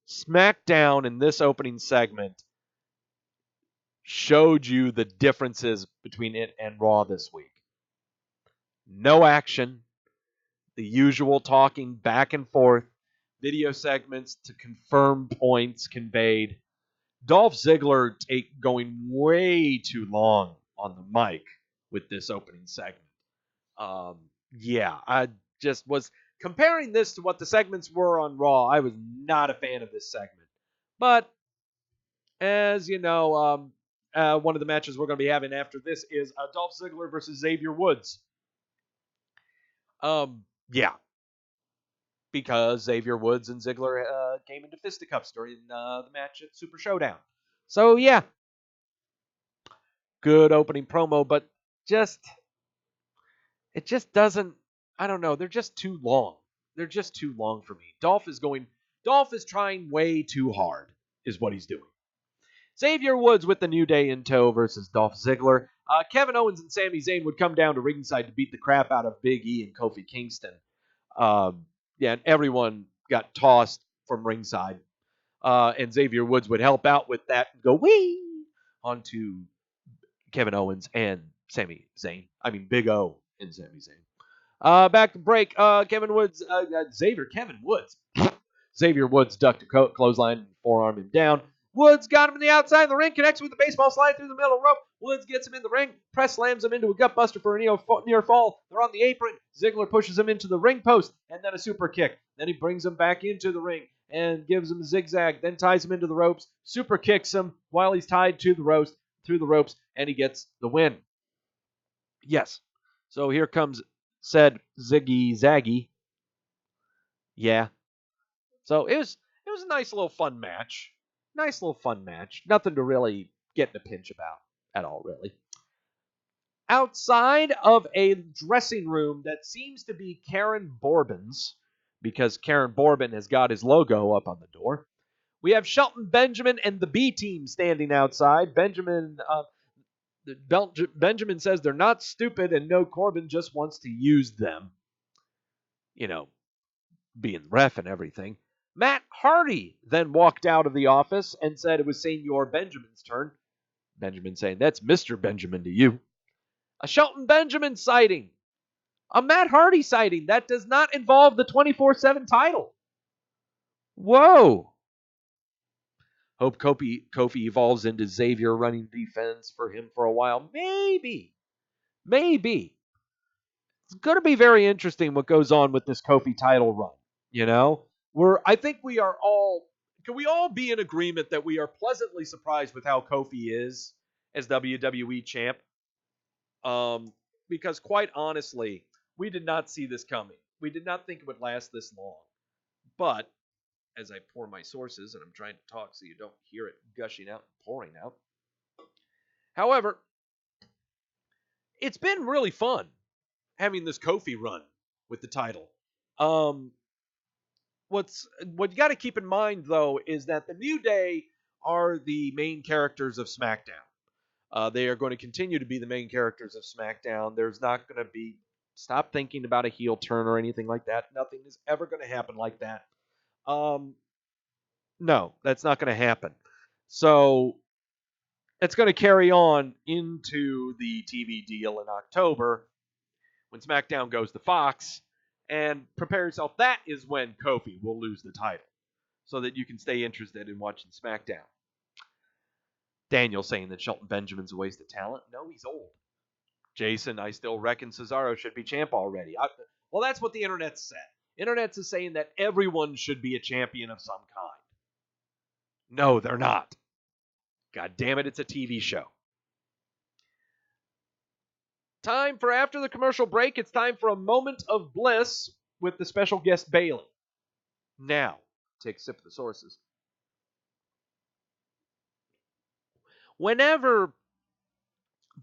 SmackDown in this opening segment showed you the differences between it and Raw this week. No action, the usual talking back and forth, video segments to confirm points conveyed. Dolph Ziggler going way too long on the mic with this opening segment. Yeah, I just was comparing this to what the segments were on Raw. I was not a fan of this segment. But as you know, one of the matches we're going to be having after this is Dolph Ziggler versus Xavier Woods. Yeah, because Xavier Woods and Ziggler came into fisticuffs during the match at Super Showdown. So yeah, good opening promo, but it just doesn't. I don't know. They're just too long. They're just too long for me. Dolph is trying way too hard, is what he's doing. Xavier Woods with the New Day in tow versus Dolph Ziggler. Kevin Owens and Sami Zayn would come down to ringside to beat the crap out of Big E and Kofi Kingston. Yeah, and everyone got tossed from ringside. And Xavier Woods would help out with that and go wee onto Kevin Owens and Sami Zayn. I mean, Big O and Sami Zayn. Back to break. Kevin Woods. Xavier Woods ducked a clothesline and forearm him down. Woods got him in the outside of the ring, connects with the baseball slide through the middle rope. Woods gets him in the ring, press slams him into a gutbuster for a near fall. They're on the apron. Ziggler pushes him into the ring post, and then a super kick. Then he brings him back into the ring and gives him a zigzag, then ties him into the ropes, super kicks him while he's tied to the ropes, and he gets the win. Yes. So here comes said Ziggy Zaggy. Yeah. So it was a nice little fun match. Nothing to really get in a pinch about at all, really. Outside of a dressing room that seems to be Karen Bourbon's, because Karen Bourbon has got his logo up on the door, we have Shelton Benjamin and the B team standing outside. Benjamin says they're not stupid and no Corbin just wants to use them. You know, being the ref and everything. Matt Hardy then walked out of the office and said it was Senor Benjamin's turn. Benjamin saying, that's Mr. Benjamin to you. A Shelton Benjamin sighting. A Matt Hardy sighting. That does not involve the 24/7 title. Whoa. Hope Kofi evolves into Xavier running defense for him for a while. Maybe. It's going to be very interesting what goes on with this Kofi title run. You know, I think we are all. Can we all be in agreement that we are pleasantly surprised with how Kofi is as WWE champ? Because quite honestly, we did not see this coming. We did not think it would last this long. But as I pour my sources, and I'm trying to talk so you don't hear it gushing out and pouring out. However, it's been really fun having this Kofi run with the title. What you got to keep in mind though is that the New Day are the main characters of SmackDown. They are going to continue to be the main characters of SmackDown. There's not going to be stop thinking about a heel turn or anything like that. Nothing is ever going to happen like that. No, that's not going to happen. So it's going to carry on into the TV deal in October when SmackDown goes to Fox. And prepare yourself, that is when Kofi will lose the title so that you can stay interested in watching SmackDown. Daniel saying that Shelton Benjamin's a waste of talent. No, he's old. Jason, I still reckon Cesaro should be champ already. Well, that's what the internet said. Internet's is saying that everyone should be a champion of some kind. No, they're not. God damn it, it's a TV show. Time for after the commercial break. It's time for a moment of bliss with the special guest Bailey. Now, take a sip of the sources. Whenever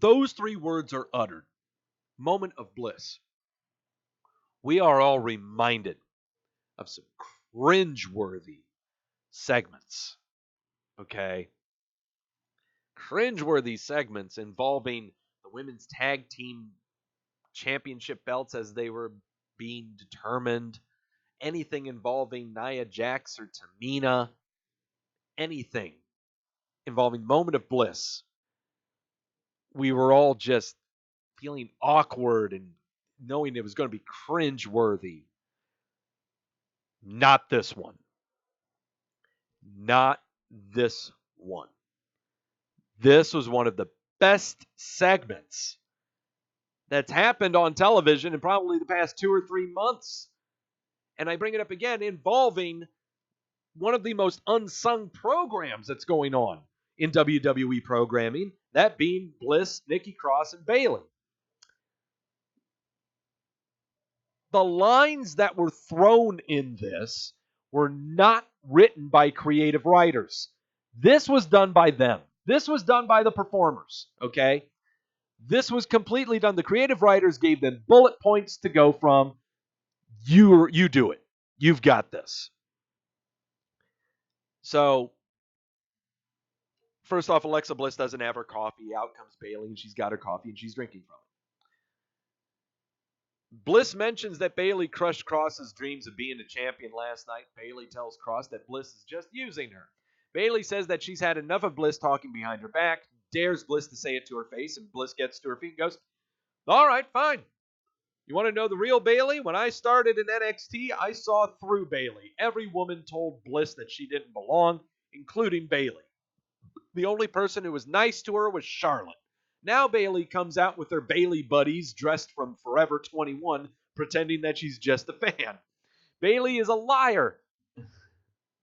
those three words are uttered, moment of bliss, we are all reminded of some cringeworthy segments. Okay? Cringeworthy segments involving the women's tag team championship belts as they were being determined. Anything involving Nia Jax or Tamina. Anything involving Moment of Bliss. We were all just feeling awkward and knowing it was going to be cringeworthy. Not this one. Not this 1. This was one of the best segments that's happened on television in probably the past 2 or 3 months. And I bring it up again, involving one of the most unsung programs that's going on in WWE programming, that being Bliss, Nikki Cross, and Bayley. The lines that were thrown in this were not written by creative writers. This was done by them. This was done by the performers, okay? This was completely done. The creative writers gave them bullet points to go from. You do it. You've got this. So, first off, Alexa Bliss doesn't have her coffee. Out comes Bayley, and she's got her coffee, and she's drinking from it. Bliss mentions that Bayley crushed Cross's dreams of being a champion last night. Bayley tells Cross that Bliss is just using her. Bayley says that she's had enough of Bliss talking behind her back, dares Bliss to say it to her face, and Bliss gets to her feet and goes, all right, fine. You want to know the real Bayley? When I started in NXT, I saw through Bayley. Every woman told Bliss that she didn't belong, including Bayley. The only person who was nice to her was Charlotte. Now Bayley comes out with her Bayley buddies dressed from Forever 21, pretending that she's just a fan. Bayley is a liar.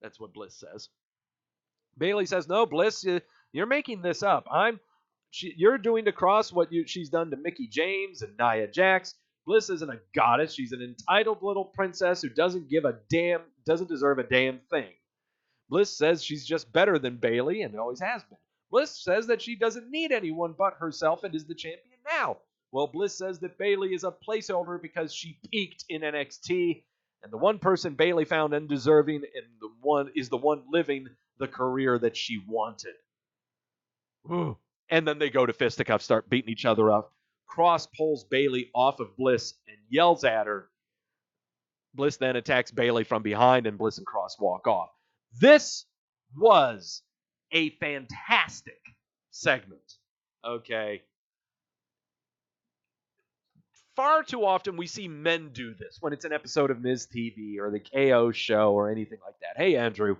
That's what Bliss says. Bayley says, no, Bliss, you're making this up. You're doing to Cross what she's done to Mickie James and Nia Jax. Bliss isn't a goddess. She's an entitled little princess who doesn't deserve a damn thing. Bliss says she's just better than Bayley and always has been. Bliss says that she doesn't need anyone but herself and is the champion now. Well, Bliss says that Bayley is a placeholder because she peaked in NXT, and the one person Bayley found undeserving is the one living the career that she wanted. Ooh. And then they go to fisticuffs, start beating each other up. Cross pulls Bayley off of Bliss and yells at her. Bliss then attacks Bayley from behind, and Bliss and Cross walk off. This was a fantastic segment. Okay. Far too often we see men do this when it's an episode of Miz TV or the KO show or anything like that. Hey, Andrew.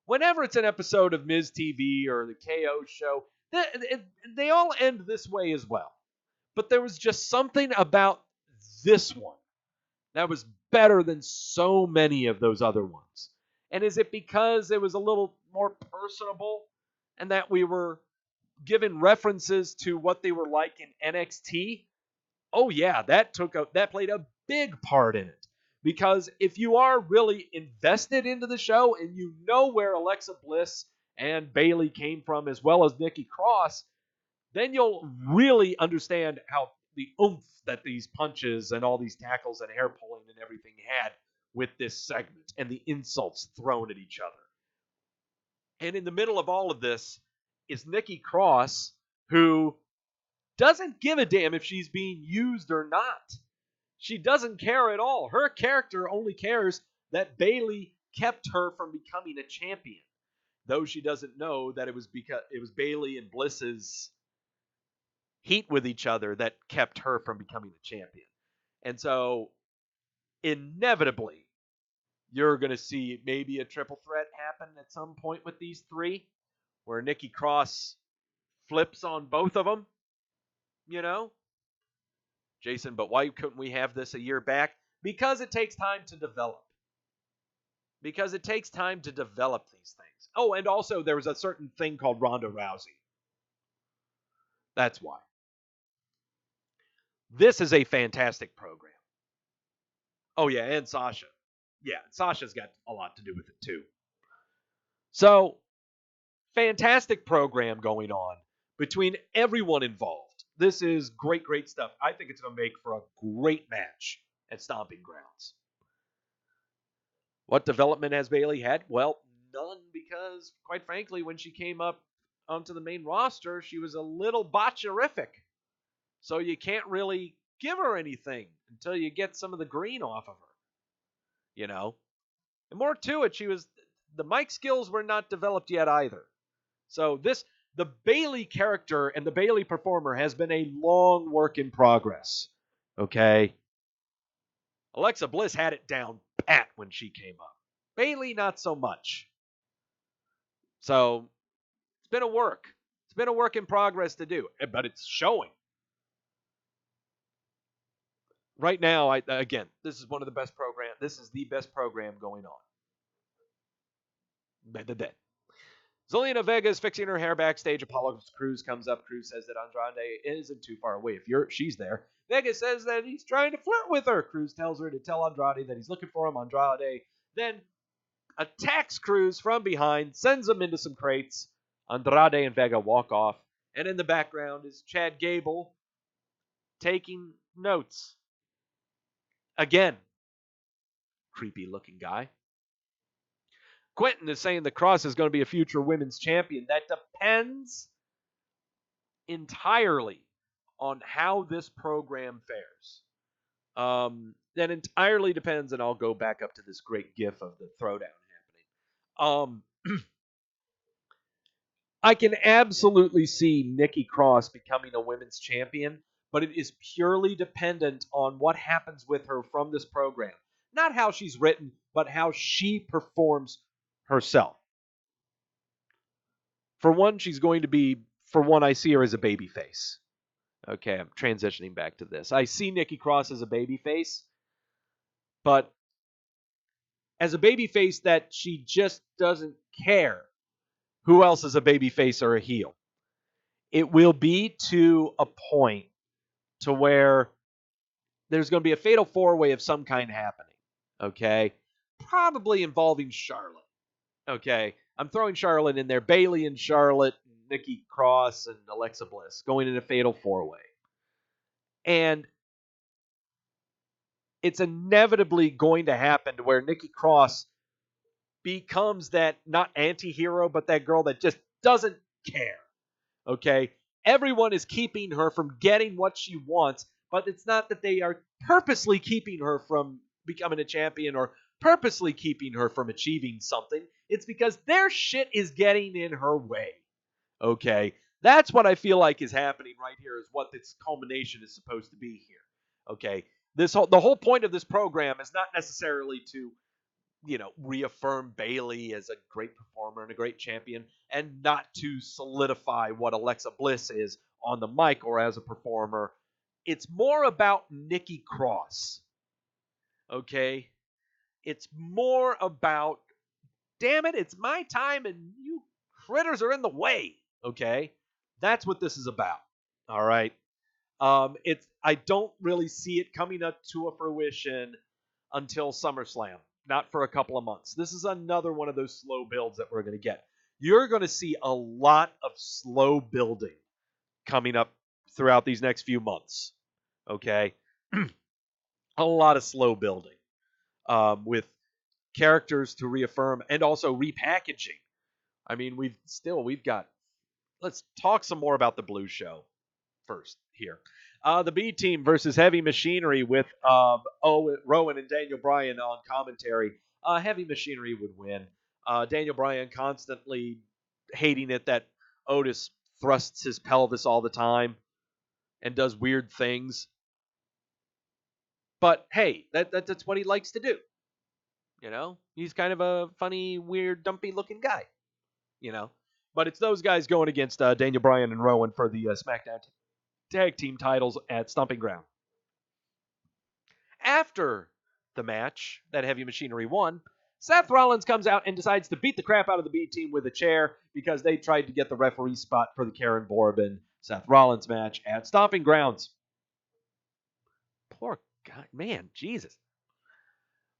Whenever it's an episode of Miz TV or the KO show, they all end this way as well. But there was just something about this one that was better than so many of those other ones. And is it because it was a little more personable and that we were given references to what they were like in NXT? Oh yeah, that played a big part in it. Because if you are really invested into the show and you know where Alexa Bliss and Bayley came from as well as Nikki Cross, then you'll really understand how the oomph that these punches and all these tackles and hair pulling and everything had with this segment and the insults thrown at each other. And in the middle of all of this is Nikki Cross, who doesn't give a damn if she's being used or not. She doesn't care at all. Her character only cares that Bayley kept her from becoming a champion. Though she doesn't know that it was because it was Bayley and Bliss's heat with each other that kept her from becoming a champion. And so, inevitably, you're going to see maybe a triple threat happen at some point with these three, where Nikki Cross flips on both of them, you know? Jason, but why couldn't we have this a year back? Because it takes time to develop. Because it takes time to develop these things. Oh, and also there was a certain thing called Ronda Rousey. That's why. This is a fantastic program. Oh, yeah, and Sasha. Yeah, Sasha's got a lot to do with it, too. So, fantastic program going on between everyone involved. This is great, great stuff. I think it's going to make for a great match at Stomping Grounds. What development has Bayley had? Well, none, because, quite frankly, when she came up onto the main roster, she was a little botcherific. So you can't really give her anything until you get some of the green off of her. You know? And more to it, the mic skills were not developed yet either. So the Bayley character and the Bayley performer has been a long work in progress. Okay? Alexa Bliss had it down pat when she came up. Bayley, not so much. So, It's been a work. It's been a work in progress to do, but it's showing. Right now, again, this is one of the best program. This is the best program going on. Zelina Vega is fixing her hair backstage. Apollo Crews comes up. Crews says that Andrade isn't too far away. If she's there, Vega says that he's trying to flirt with her. Crews tells her to tell Andrade that he's looking for him. Andrade then attacks Crews from behind, sends him into some crates. Andrade and Vega walk off, and in the background is Chad Gable taking notes. Again, creepy looking guy. Quentin is saying the Cross is going to be a future women's champion. That depends entirely on how this program fares. That entirely depends, and I'll go back up to this great gif of the throwdown happening. I can absolutely see Nikki Cross becoming a women's champion, but it is purely dependent on what happens with her from this program. Not how she's written, but how she performs herself. For one, I see her as a babyface. Okay, I'm transitioning back to this. I see Nikki Cross as a babyface, but as a babyface that she just doesn't care who else is a babyface or a heel. It will be to a point to where there's going to be a fatal four-way of some kind happening. Okay? Probably involving Charlotte. Okay? I'm throwing Charlotte in there. Bayley and Charlotte, Nikki Cross, and Alexa Bliss going in a fatal four-way. And it's inevitably going to happen to where Nikki Cross becomes that not anti-hero, but that girl that just doesn't care. Okay? Everyone is keeping her from getting what she wants, but it's not that they are purposely keeping her from becoming a champion or purposely keeping her from achieving something. It's because their shit is getting in her way. Okay? That's what I feel like is happening right here, is what this culmination is supposed to be here. Okay? The whole point of this program is not necessarily to reaffirm Bayley as a great performer and a great champion, and not to solidify what Alexa Bliss is on the mic or as a performer. It's more about Nikki Cross. Okay? It's more about, damn it, it's my time and you critters are in the way. Okay? That's what this is about. All right? I don't really see it coming up to a fruition until SummerSlam. Not for a couple of months. This is another one of those slow builds that we're going to get. You're going to see a lot of slow building coming up throughout these next few months. Okay? A lot of slow building with characters to reaffirm and also repackaging. I mean, we've got. Let's talk some more about the Blue Show first here. The B Team versus Heavy Machinery with Rowan and Daniel Bryan on commentary. Heavy Machinery would win. Daniel Bryan constantly hating it that Otis thrusts his pelvis all the time and does weird things. But hey, that's what he likes to do. He's kind of a funny, weird, dumpy looking guy. But it's those guys going against Daniel Bryan and Rowan for the SmackDown tag team titles at Stomping Ground. After the match that Heavy Machinery won, Seth Rollins comes out and decides to beat the crap out of the B Team with a chair because they tried to get the referee spot for the Karen Bourbon Seth Rollins match at Stomping Grounds. Poor guy, man, Jesus.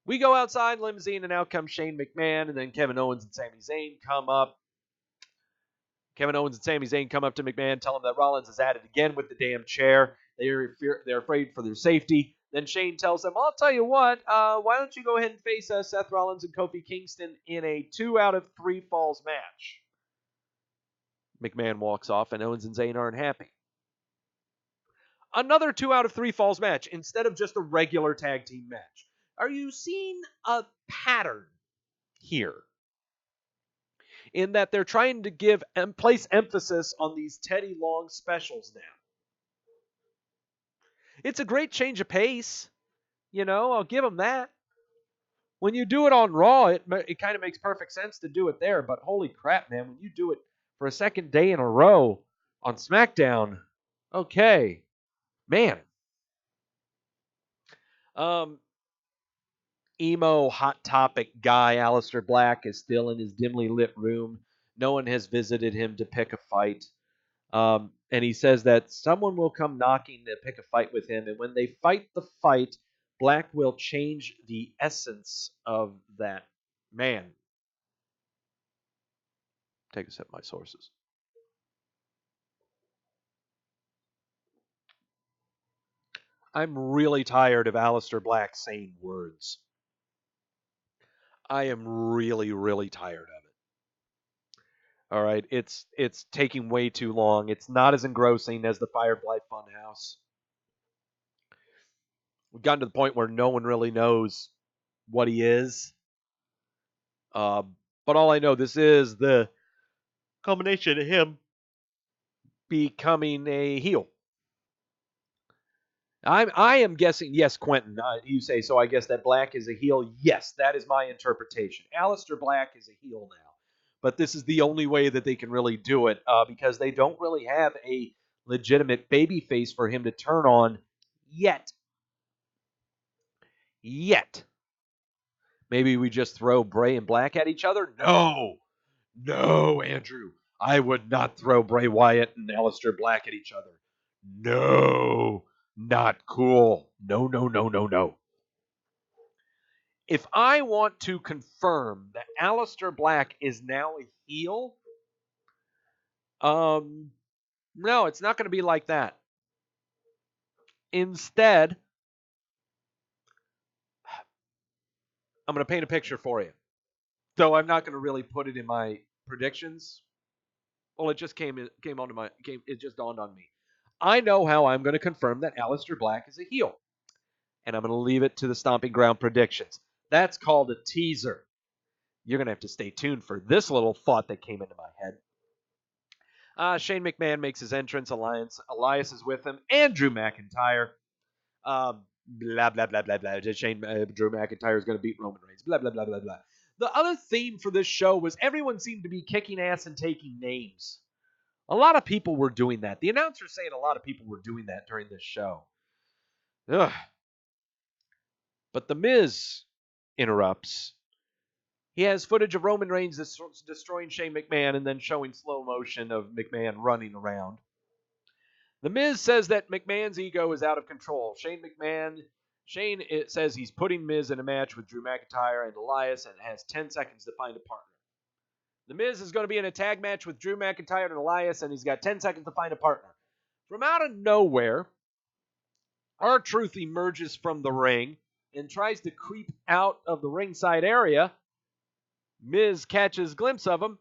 We go outside, limousine, and out comes Shane McMahon, and then Kevin Owens and Sami Zayn come up. Kevin Owens and Sami Zayn come up to McMahon, tell him that Rollins is at it again with the damn chair. They're afraid for their safety. Then Shane tells them, I'll tell you what, why don't you go ahead and face Seth Rollins and Kofi Kingston in a 2 out of 3 falls match. McMahon walks off, and Owens and Zayn aren't happy. Another 2 out of 3 falls match instead of just a regular tag team match. Are you seeing a pattern here? In that they're trying to place emphasis on these Teddy Long specials now. It's a great change of pace. I'll give them that. When you do it on Raw, it kind of makes perfect sense to do it there. But holy crap, man, when you do it for a second day in a row on SmackDown. Okay. Man. Emo hot topic guy Aleister Black is still in his dimly lit room. No one has visited him to pick a fight. And he says that someone will come knocking to pick a fight with him. And when they fight the fight, Black will change the essence of that man. Take a sip of my sources. I'm really tired of Aleister Black saying words. I am really, really tired of it. All right, it's taking way too long. It's not as engrossing as the Firefly Funhouse. We've gotten to the point where no one really knows what he is. But all I know, this is the combination of him becoming a heel. I am guessing, yes, Quentin, you say, so I guess that Black is a heel. Yes, that is my interpretation. Aleister Black is a heel now. But this is the only way that they can really do it because they don't really have a legitimate babyface for him to turn on yet. Yet. Maybe we just throw Bray and Black at each other? No, Andrew. I would not throw Bray Wyatt and Aleister Black at each other. No, not cool. No. If I want to confirm that Aleister Black is now a heel, no, it's not going to be like that. Instead, I'm going to paint a picture for you. Though I'm not going to really put it in my predictions. Well, it just it just dawned on me. I know how I'm going to confirm that Aleister Black is a heel. And I'm going to leave it to the Stomping Ground predictions. That's called a teaser. You're going to have to stay tuned for this little thought that came into my head. Shane McMahon makes his entrance. Elias is with him. And Drew McIntyre. Blah, blah, blah, blah, blah. Drew McIntyre is going to beat Roman Reigns. Blah, blah, blah, blah, blah. The other theme for this show was everyone seemed to be kicking ass and taking names. A lot of people were doing that. The announcer's saying a lot of people were doing that during this show. Ugh. But The Miz interrupts. He has footage of Roman Reigns destroying Shane McMahon and then showing slow motion of McMahon running around. The Miz says that McMahon's ego is out of control. Shane says he's putting Miz in a match with Drew McIntyre and Elias and has 10 seconds to find a partner. The Miz is going to be in a tag match with Drew McIntyre and Elias, and he's got 10 seconds to find a partner. From out of nowhere, R-Truth emerges from the ring and tries to creep out of the ringside area. Miz catches a glimpse of him,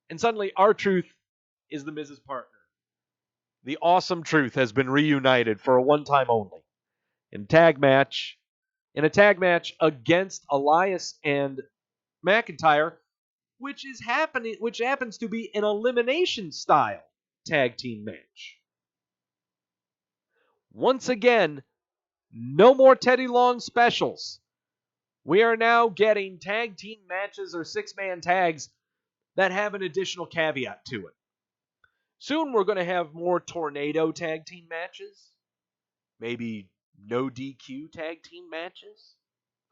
and suddenly R-Truth is the Miz's partner. The Awesome Truth has been reunited for a one-time only in a tag match against Elias and McIntyre, which happens to be an elimination style tag team match. Once again, no more Teddy Long specials. We are now getting tag team matches or six-man tags that have an additional caveat to it. Soon we're going to have more tornado tag team matches. Maybe no DQ tag team matches.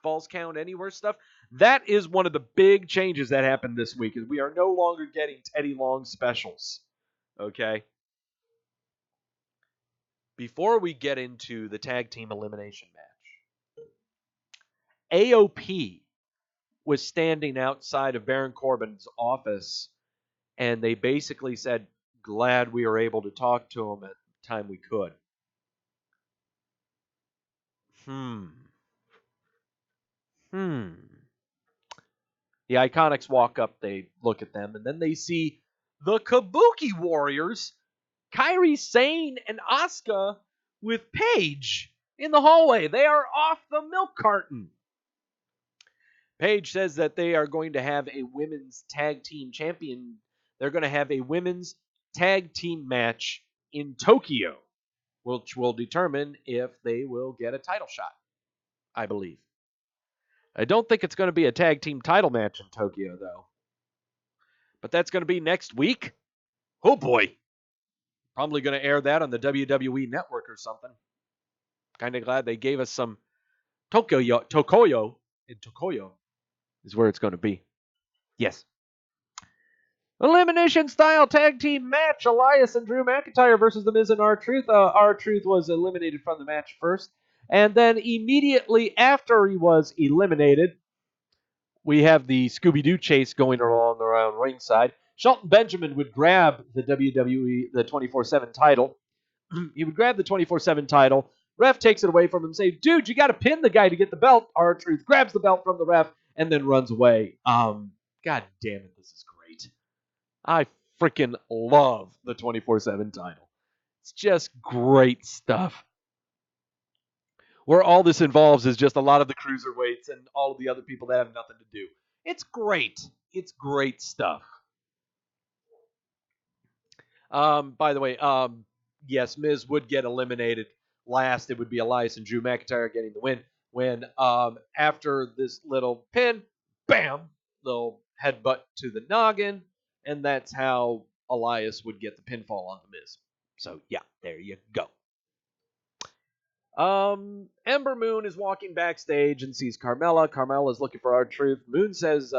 Falls count anywhere stuff. That is one of the big changes that happened this week, is we are no longer getting Teddy Long specials. Okay? Before we get into the tag team elimination match, AOP was standing outside of Baron Corbin's office, and they basically said, glad we were able to talk to him at the time we could. The Iconics walk up, they look at them, and then they see the Kabuki Warriors, Kairi Sane and Asuka, with Paige in the hallway. They are off the milk carton. Paige says that they are going to have a women's tag team champion. They're going to have a women's tag team match in Tokyo, which will determine if they will get a title shot, I believe. I don't think it's going to be a tag team title match in Tokyo, though. But that's going to be next week. Oh boy. Probably going to air that on the WWE Network or something. Kind of glad they gave us some Tokoyo. And Tokoyo is where it's going to be. Yes. Elimination style tag team match. Elias and Drew McIntyre versus The Miz and R-Truth. R-Truth was eliminated from the match first. And then immediately after he was eliminated, we have the Scooby-Doo chase going along around ringside. Shelton Benjamin would grab the WWE, the 24/7 title. He would grab the 24/7 title. Ref takes it away from him and say, dude, you got to pin the guy to get the belt. R-Truth grabs the belt from the ref and then runs away. God damn it, this is great. I freaking love the 24/7 title. It's just great stuff. Where all this involves is just a lot of the cruiserweights and all of the other people that have nothing to do. It's great. It's great stuff. By the way, yes, Miz would get eliminated last. It would be Elias and Drew McIntyre getting the win. When after this little pin, bam, little headbutt to the noggin, and that's how Elias would get the pinfall on the Miz. So yeah, there you go. Ember Moon is walking backstage and sees Carmella. Carmella's looking for R-Truth. Moon says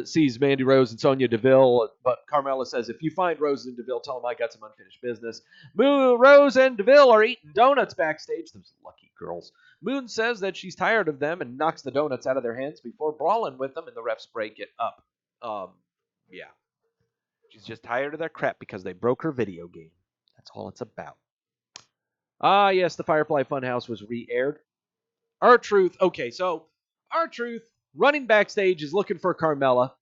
sees Mandy Rose and Sonya Deville, but Carmella says, if you find Rose and Deville, tell them I got some unfinished business. Rose and Deville are eating donuts backstage. Those lucky girls. Moon says that she's tired of them and knocks the donuts out of their hands before brawling with them, and the refs break it up. Yeah. She's just tired of their crap because they broke her video game. That's all it's about. Ah, yes, the Firefly Funhouse was re-aired. R-Truth. Okay, so R-Truth running backstage is looking for Carmella,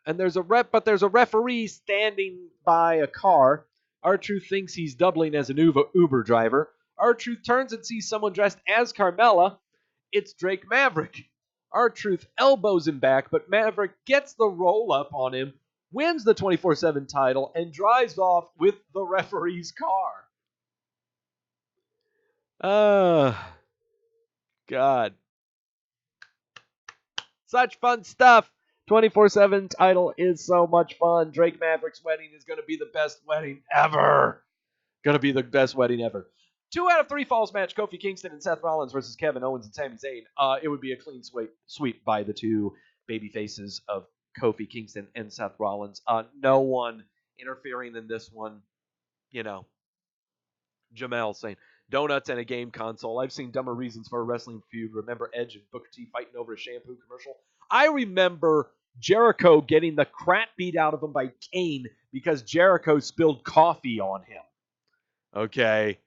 and there's a referee standing by a car. R-Truth thinks he's doubling as an Uber driver. R-Truth turns and sees someone dressed as Carmella. It's Drake Maverick. R-Truth elbows him back, but Maverick gets the roll up on him, wins the 24/7 title, and drives off with the referee's car. God. Such fun stuff. 24/7 title is so much fun. Drake Maverick's wedding is going to be the best wedding ever. Going to be the best wedding ever. 2 out of 3 falls match, Kofi Kingston and Seth Rollins versus Kevin Owens and Sami Zayn. It would be a clean sweep by the two baby faces of Kofi Kingston and Seth Rollins. No one interfering in this one. You know, Jamel saying, donuts and a game console. I've seen dumber reasons for a wrestling feud. Remember Edge and Booker T fighting over a shampoo commercial? I remember Jericho getting the crap beat out of him by Kane because Jericho spilled coffee on him. Okay.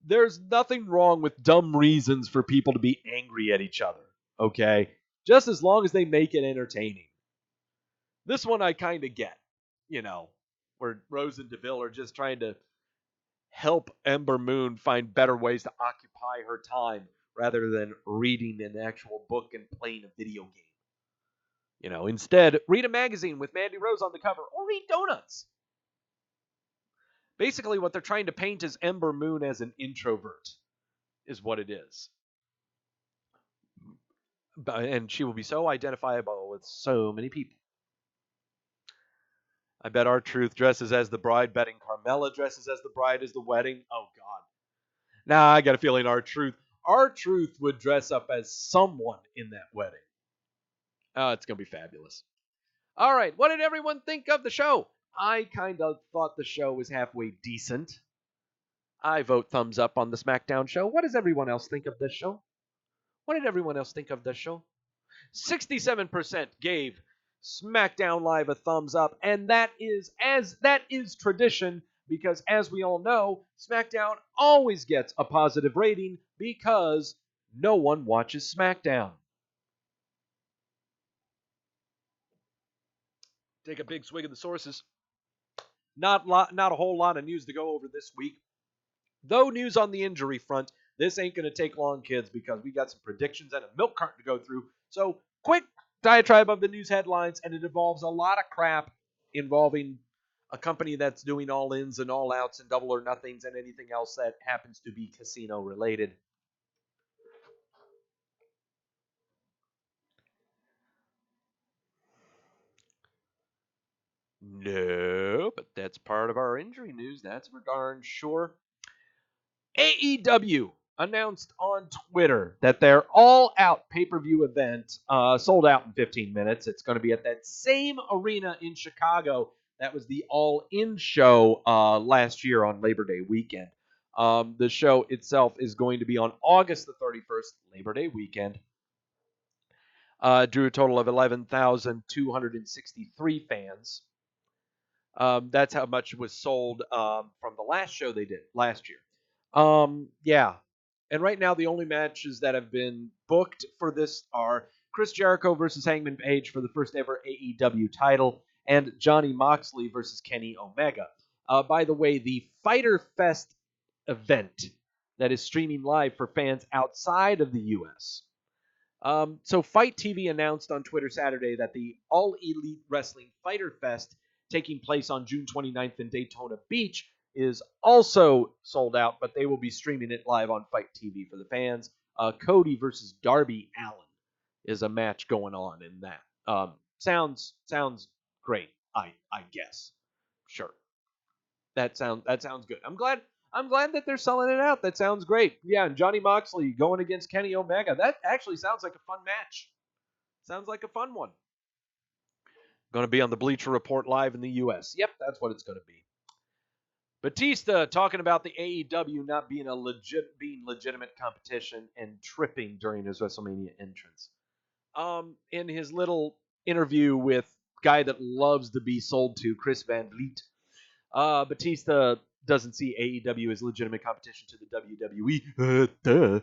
There's nothing wrong with dumb reasons for people to be angry at each other. Okay. Just as long as they make it entertaining. This one I kind of get. You know, where Rose and Deville are just trying to help Ember Moon find better ways to occupy her time rather than reading an actual book and playing a video game. You know, instead, read a magazine with Mandy Rose on the cover or eat donuts. Basically, what they're trying to paint is Ember Moon as an introvert, is what it is. And she will be so identifiable with so many people. I bet R-Truth dresses as the bride, betting Carmella dresses as the bride as the wedding. Oh, God. Nah, I got a feeling R-Truth would dress up as someone in that wedding. Oh, it's going to be fabulous. All right, what did everyone think of the show? I kind of thought the show was halfway decent. I vote thumbs up on the SmackDown show. What does everyone else think of this show? What did everyone else think of this show? 67% gave SmackDown Live a thumbs up, and that is tradition because, as we all know, SmackDown always gets a positive rating because no one watches SmackDown. Take a big swig of the sources. Not a whole lot of news to go over this week. Though news on the injury front, this ain't going to take long, kids, because we got some predictions and a milk carton to go through. So, quick diatribe of the news headlines, and it involves a lot of crap involving a company that's doing all ins and all outs and double or nothings and anything else that happens to be casino related. No, but That's part of our injury news. That's for darn sure. AEW announced on Twitter that their all-out pay-per-view event sold out in 15 minutes. It's going to be at that same arena in Chicago that was the all-in show last year on Labor Day weekend. The show itself is going to be on August the 31st, Labor Day weekend. Drew a total of 11,263 fans. That's how much was sold from the last show they did last year. Yeah. And right now, the only matches that have been booked for this are Chris Jericho versus Hangman Page for the first ever AEW title, and Johnny Moxley versus Kenny Omega. By the way, the Fyter Fest event that is streaming live for fans outside of the U.S. So Fight TV announced on Twitter Saturday that the All Elite Wrestling Fyter Fest taking place on June 29th in Daytona Beach is also sold out, but they will be streaming it live on Fight TV for the fans. Cody versus Darby Allin is a match going on in that. Sounds great, I guess. Sure. That sounds good. I'm glad that they're selling it out. That sounds great. Yeah, and Johnny Moxley going against Kenny Omega. That actually sounds like a fun match. Sounds like a fun one. Going to be on the Bleacher Report live in the U.S. Yep, that's what it's going to be. Batista talking about the AEW not being legitimate competition and tripping during his WrestleMania entrance. In his little interview with guy that loves to be sold to, Chris Van Vliet, Batista doesn't see AEW as legitimate competition to the WWE.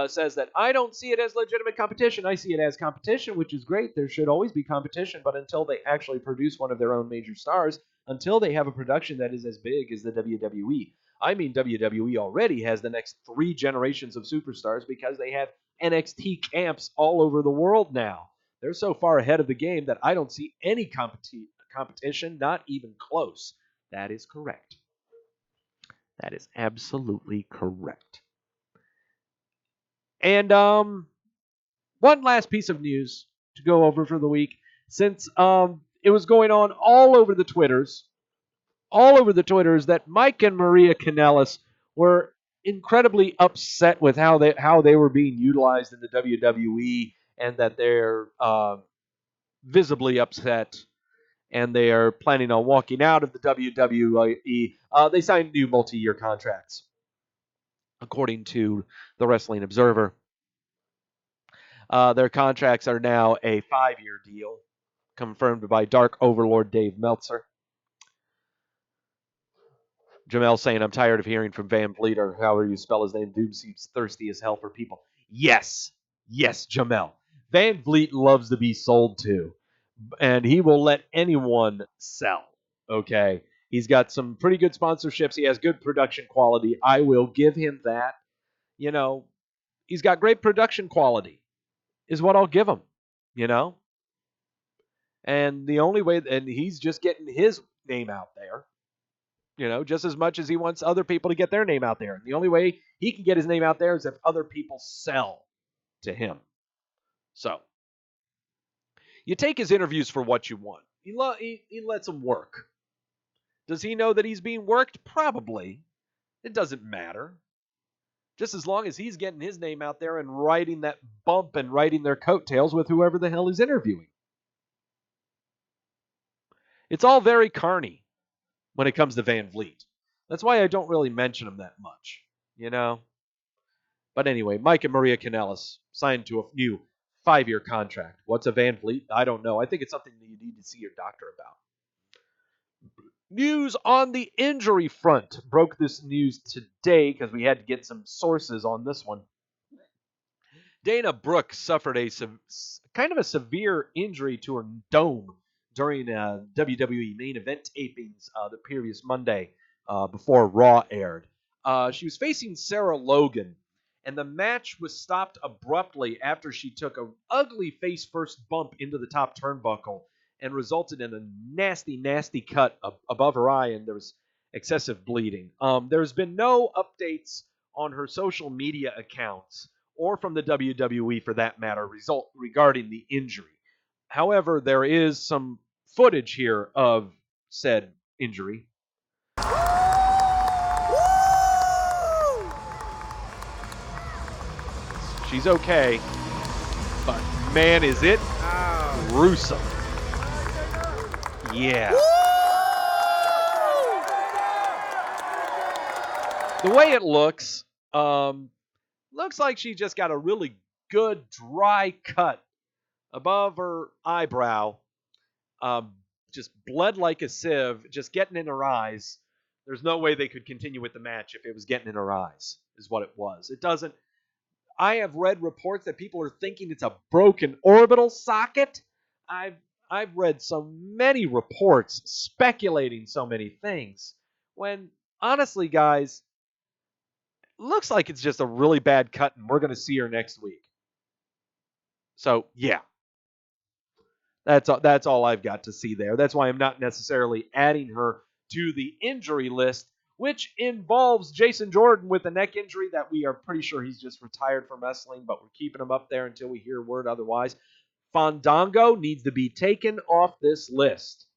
Says that I don't see it as legitimate competition. I see it as competition, which is great. There should always be competition, but until they actually produce one of their own major stars, until they have a production that is as big as the WWE. I mean, WWE already has the next 3 generations of superstars because they have NXT camps all over the world now. They're so far ahead of the game that I don't see any competition, not even close. That is correct. That is absolutely correct. And one last piece of news to go over for the week, since it was going on all over the Twitters that Mike and Maria Kanellis were incredibly upset with how they were being utilized in the WWE, and that they're visibly upset, and they are planning on walking out of the WWE. They signed new multi-year contracts, according to the Wrestling Observer. Their contracts are now a 5-year deal, confirmed by Dark Overlord Dave Meltzer. Jamel saying, I'm tired of hearing from Van Vliet, or however you spell his name. Dude seems thirsty as hell for people. Yes, Jamel. Van Vliet loves to be sold to, and he will let anyone sell. Okay? He's got some pretty good sponsorships. He has good production quality. I will give him that. You know, he's got great production quality, is what I'll give him. You know? And the only way, and he's just getting his name out there, you know, just as much as he wants other people to get their name out there. And the only way he can get his name out there is if other people sell to him. So, you take his interviews for what you want. He lets them work. Does he know that he's being worked? Probably. It doesn't matter. Just as long as he's getting his name out there and riding that bump and riding their coattails with whoever the hell he's interviewing. It's all very carny when it comes to Van Vliet. That's why I don't really mention him that much, you know? But anyway, Mike and Maria Kanellis signed to a new 5-year contract. What's a Van Vliet? I don't know. I think it's something that you need to see your doctor about. News on the injury front. Broke this news today because we had to get some sources on this one. Dana Brooke suffered a kind of a severe injury to her dome during WWE main event tapings the previous Monday before Raw aired. She was facing Sarah Logan, and the match was stopped abruptly after she took an ugly face-first bump into the top turnbuckle and resulted in a nasty, nasty cut above her eye, and there was excessive bleeding. There's been no updates on her social media accounts, or from the WWE for that matter, regarding the injury. However, there is some footage here of said injury. She's okay, but man, is it gruesome. Yeah. The way it looks like she just got a really good dry cut above her eyebrow. Just bled like a sieve, just getting in her eyes. There's no way they could continue with the match if it was getting in her eyes, is what it was. It doesn't. I have read reports that people are thinking it's a broken orbital socket. I've read so many reports speculating so many things. When honestly, guys, looks like it's just a really bad cut, and we're going to see her next week. So yeah, that's all I've got to see there. That's why I'm not necessarily adding her to the injury list, which involves Jason Jordan with a neck injury that we are pretty sure he's just retired from wrestling, but we're keeping him up there until we hear word otherwise. Fandango needs to be taken off this list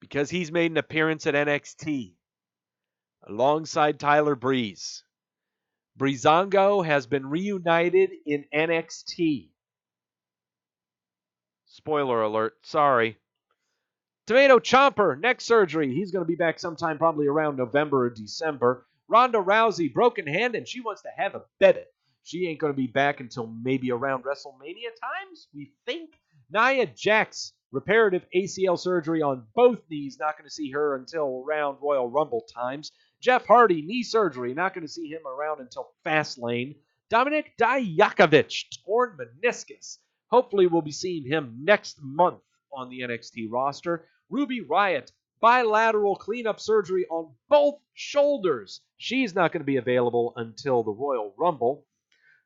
because he's made an appearance at NXT alongside Tyler Breeze. Breezango has been reunited in NXT. Spoiler alert, sorry. Tomato Chomper, neck surgery. He's going to be back sometime probably around November or December. Ronda Rousey, broken hand, and she wants to have a baby. She ain't going to be back until maybe around WrestleMania times, we think. Nia Jax, reparative ACL surgery on both knees. Not going to see her until around Royal Rumble times. Jeff Hardy, knee surgery. Not going to see him around until Fastlane. Dominic Dijakovic, torn meniscus. Hopefully we'll be seeing him next month on the NXT roster. Ruby Riott, bilateral cleanup surgery on both shoulders. She's not going to be available until the Royal Rumble.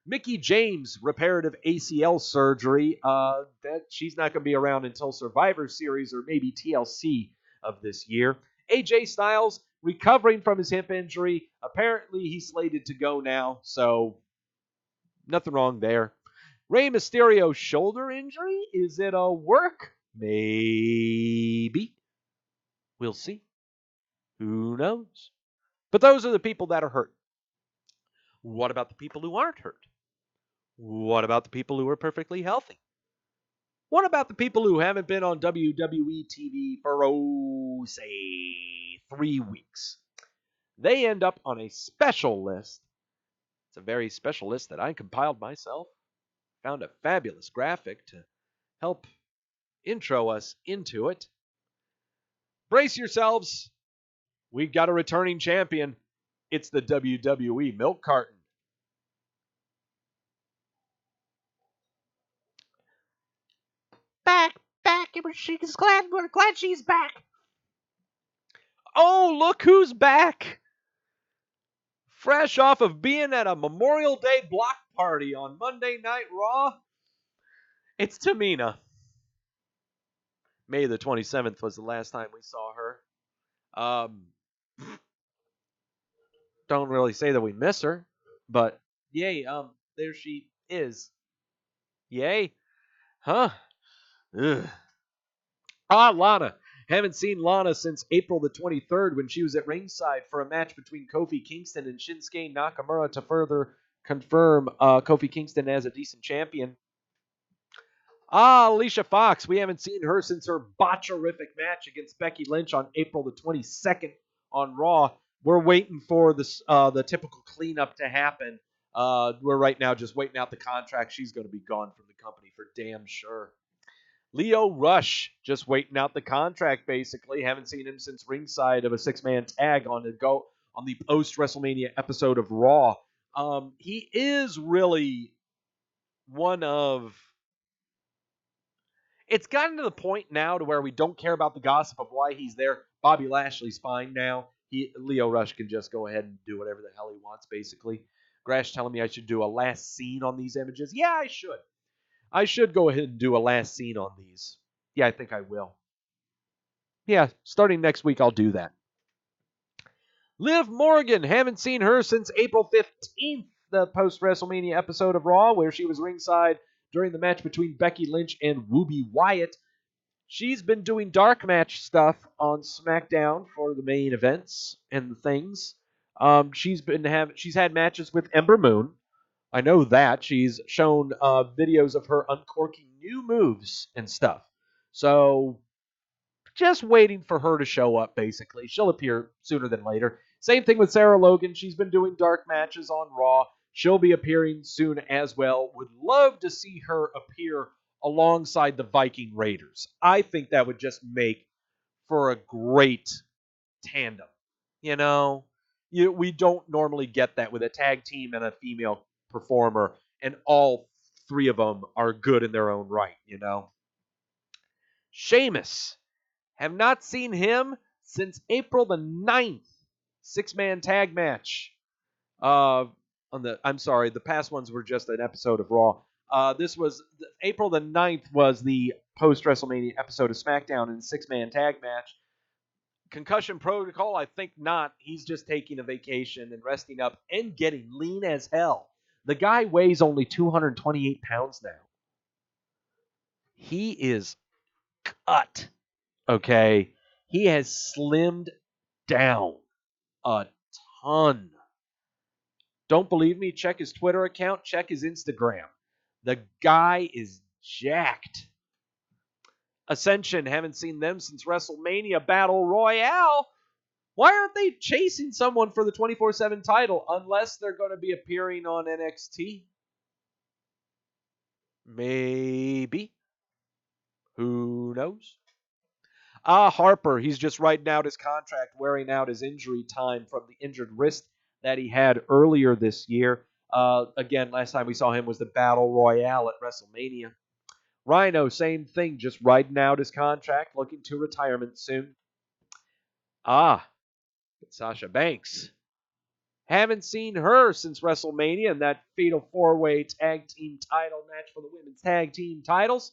Mickie James, reparative ACL surgery. That she's not going to be around until Survivor Series or maybe TLC of this year. AJ Styles, recovering from his hip injury. Apparently he's slated to go now, so nothing wrong there. Rey Mysterio, shoulder injury? Is it a work? Maybe. We'll see. Who knows? But those are the people that are hurt. What about the people who aren't hurt? What about the people who are perfectly healthy? What about the people who haven't been on WWE TV for, say, 3 weeks? They end up on a special list. It's a very special list that I compiled myself. Found a fabulous graphic to help intro us into it. Brace yourselves. We've got a returning champion. It's the WWE Milk Carton. Back. She's glad. We're glad she's back. Oh, look who's back! Fresh off of being at a Memorial Day block party on Monday Night Raw, it's Tamina. May the 27th was the last time we saw her. Don't really say that we miss her, but yay, there she is. Yay. Huh? Ugh. Lana. Haven't seen Lana since April the 23rd when she was at ringside for a match between Kofi Kingston and Shinsuke Nakamura to further confirm Kofi Kingston as a decent champion. Alicia Fox. We haven't seen her since her botcherific match against Becky Lynch on April the 22nd on Raw. We're waiting for the typical cleanup to happen. We're right now just waiting out the contract. She's going to be gone from the company for damn sure. Lio Rush, just waiting out the contract, basically. Haven't seen him since ringside of a 6-man tag on the post-WrestleMania episode of Raw. He is really one of... It's gotten to the point now to where we don't care about the gossip of why he's there. Bobby Lashley's fine now. Lio Rush can just go ahead and do whatever the hell he wants, basically. Grash telling me I should do a last scene on these images. Yeah, I should. I should go ahead and do a last scene on these. Yeah, I think I will. Yeah, starting next week, I'll do that. Liv Morgan, haven't seen her since April 15th, the post-WrestleMania episode of Raw, where she was ringside during the match between Becky Lynch and Ruby Riott. She's been doing dark match stuff on SmackDown for the main events and the things. She's had matches with Ember Moon. I know that she's shown videos of her uncorking new moves and stuff. So just waiting for her to show up, basically. She'll appear sooner than later. Same thing with Sarah Logan. She's been doing dark matches on Raw. She'll be appearing soon as well. Would love to see her appear alongside the Viking Raiders. I think that would just make for a great tandem. You know, we don't normally get that with a tag team and a female performer, and all three of them are good in their own right, Sheamus. Have not seen him since April the 9th. Six-man tag match. I'm sorry, the past ones were just an episode of Raw. This was April the 9th was the post WrestleMania episode of SmackDown and six-man tag match. Concussion protocol, I think not. He's just taking a vacation and resting up and getting lean as hell. The guy weighs only 228 pounds now. He is cut. Okay. He has slimmed down a ton. Don't believe me? Check his Twitter account. Check his Instagram. The guy is jacked. Ascension, haven't seen them since WrestleMania Battle Royale. Why aren't they chasing someone for the 24/7 title unless they're going to be appearing on NXT? Maybe. Who knows? Harper, he's just riding out his contract, wearing out his injury time from the injured wrist that he had earlier this year. Again, last time we saw him was the Battle Royale at WrestleMania. Rhino, same thing, just riding out his contract, looking to retirement soon. Sasha Banks. Haven't seen her since WrestleMania and that fatal four-way tag team title match for the women's tag team titles.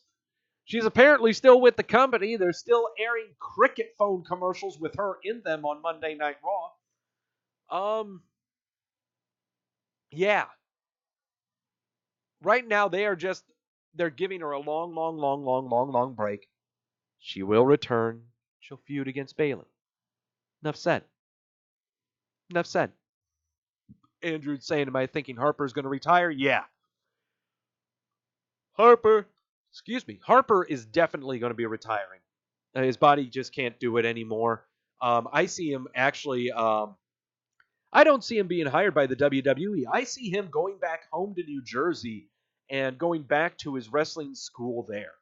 She's apparently still with the company. They're still airing cricket phone commercials with her in them on Monday Night Raw. Yeah. Right now they're giving her a long break. She will return. She'll feud against Bayley. Enough said. Andrew's saying, am I thinking Harper's going to retire? Yeah. Harper is definitely going to be retiring. His body just can't do it anymore. I see him actually. I don't see him being hired by the WWE. I see him going back home to New Jersey and going back to his wrestling school there.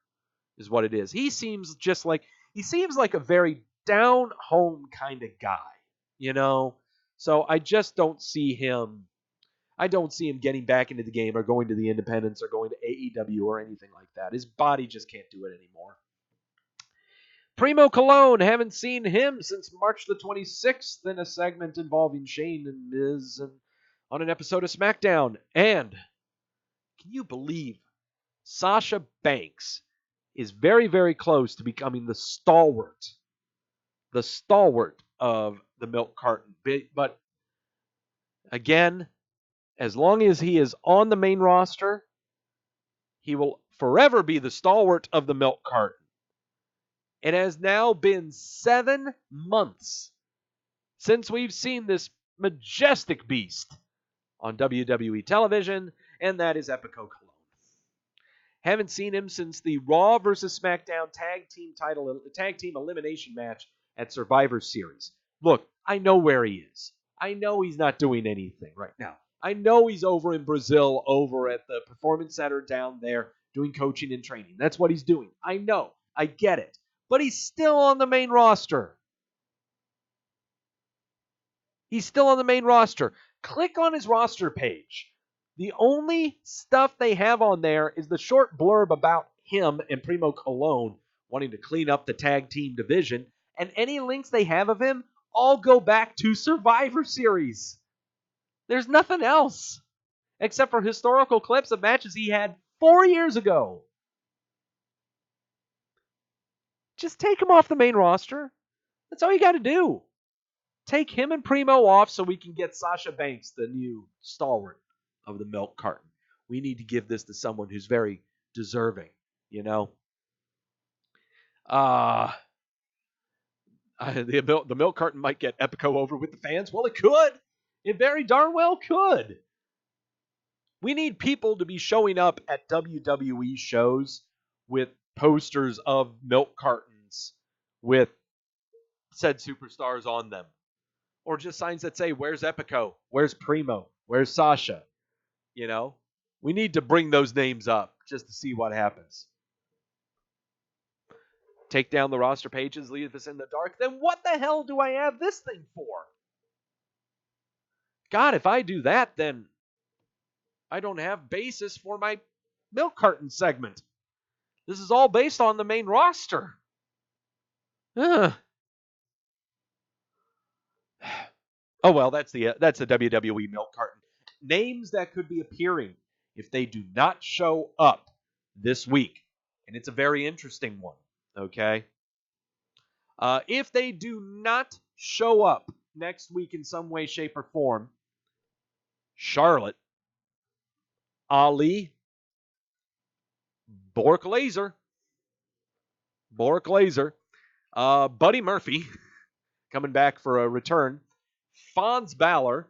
Is what it is. He seems like a very down home kind of guy, So I just don't see him. I don't see him getting back into the game or going to the independents or going to AEW or anything like that. His body just can't do it anymore. Primo Colon, haven't seen him since March the 26th in a segment involving Shane and Miz and on an episode of SmackDown. And can you believe Sasha Banks is very, very close to becoming the stalwart of the milk carton. But again, as long as he is on the main roster, he will forever be the stalwart of the milk carton. It has now been 7 months since we've seen this majestic beast on WWE television, and that is Epico Colon. Haven't seen him since the Raw vs. SmackDown tag team elimination match at Survivor Series. Look, I know where he is. I know he's not doing anything right now. I know he's over in Brazil, over at the Performance Center down there, doing coaching and training. That's what he's doing. I know. I get it. But he's still on the main roster. Click on his roster page. The only stuff they have on there is the short blurb about him and Primo Colon wanting to clean up the tag team division, and any links they have of him all go back to Survivor Series. There's nothing else except for historical clips of matches he had 4 years ago. Just take him off the main roster. That's all you got to do. Take him and Primo off so we can get Sasha Banks, the new stalwart of the milk carton. We need to give this to someone who's very deserving, Uh, the milk carton might get Epico over with the fans. Well, it could. It very darn well could. We need people to be showing up at WWE shows with posters of milk cartons with said superstars on them. Or just signs that say, "Where's Epico? Where's Primo? Where's Sasha?" You know? We need to bring those names up just to see what happens. Take down the roster pages, leave us in the dark. Then what the hell do I have this thing for? God, if I do that, then I don't have basis for my milk carton segment. This is all based on the main roster. Ugh. Oh well, that's the WWE milk carton. Names that could be appearing if they do not show up this week, and it's a very interesting one. Okay, if they do not show up next week in some way, shape, or form, Charlotte, Ali, Bork Laser, Buddy Murphy coming back for a return, Fonz Balor,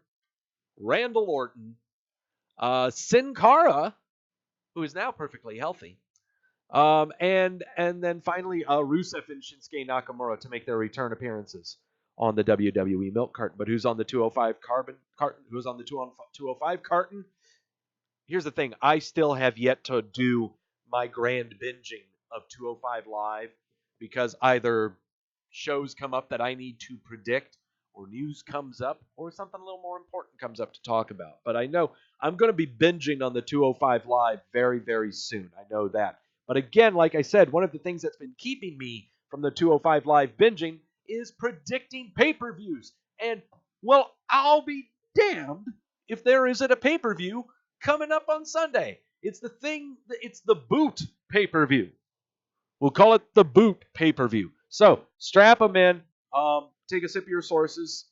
Randall Orton, Sin Cara, who is now perfectly healthy, and then finally Rusev and Shinsuke Nakamura to make their return appearances on the WWE milk carton. But who's on the 205 carton? Who's on the 205 carton? Here's the thing. I still have yet to do my grand binging of 205 Live because either shows come up that I need to predict, or news comes up, or something a little more important comes up to talk about. But I know I'm going to be binging on the 205 Live very, very soon. I know that. But again, like I said, one of the things that's been keeping me from the 205 Live binging is predicting pay-per-views. And, well, I'll be damned if there isn't a pay-per-view coming up on Sunday. It's the Boot pay-per-view. We'll call it the Boot pay-per-view. So, strap them in. Take a sip of your sources.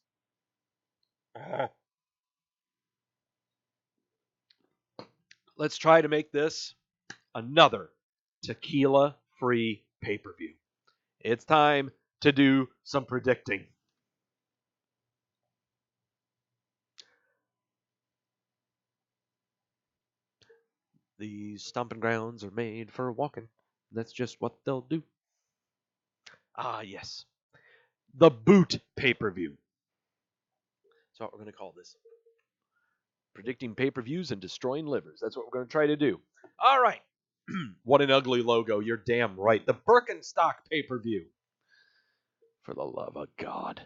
Let's try to make this another tequila-free pay-per-view. It's time to do some predicting. These stomping grounds are made for walking. That's just what they'll do. Ah, yes. The Boot pay-per-view. That's what we're going to call this. Predicting pay-per-views and destroying livers. That's what we're going to try to do. All right. What an ugly logo. You're damn right. The Birkenstock pay-per-view. For the love of God.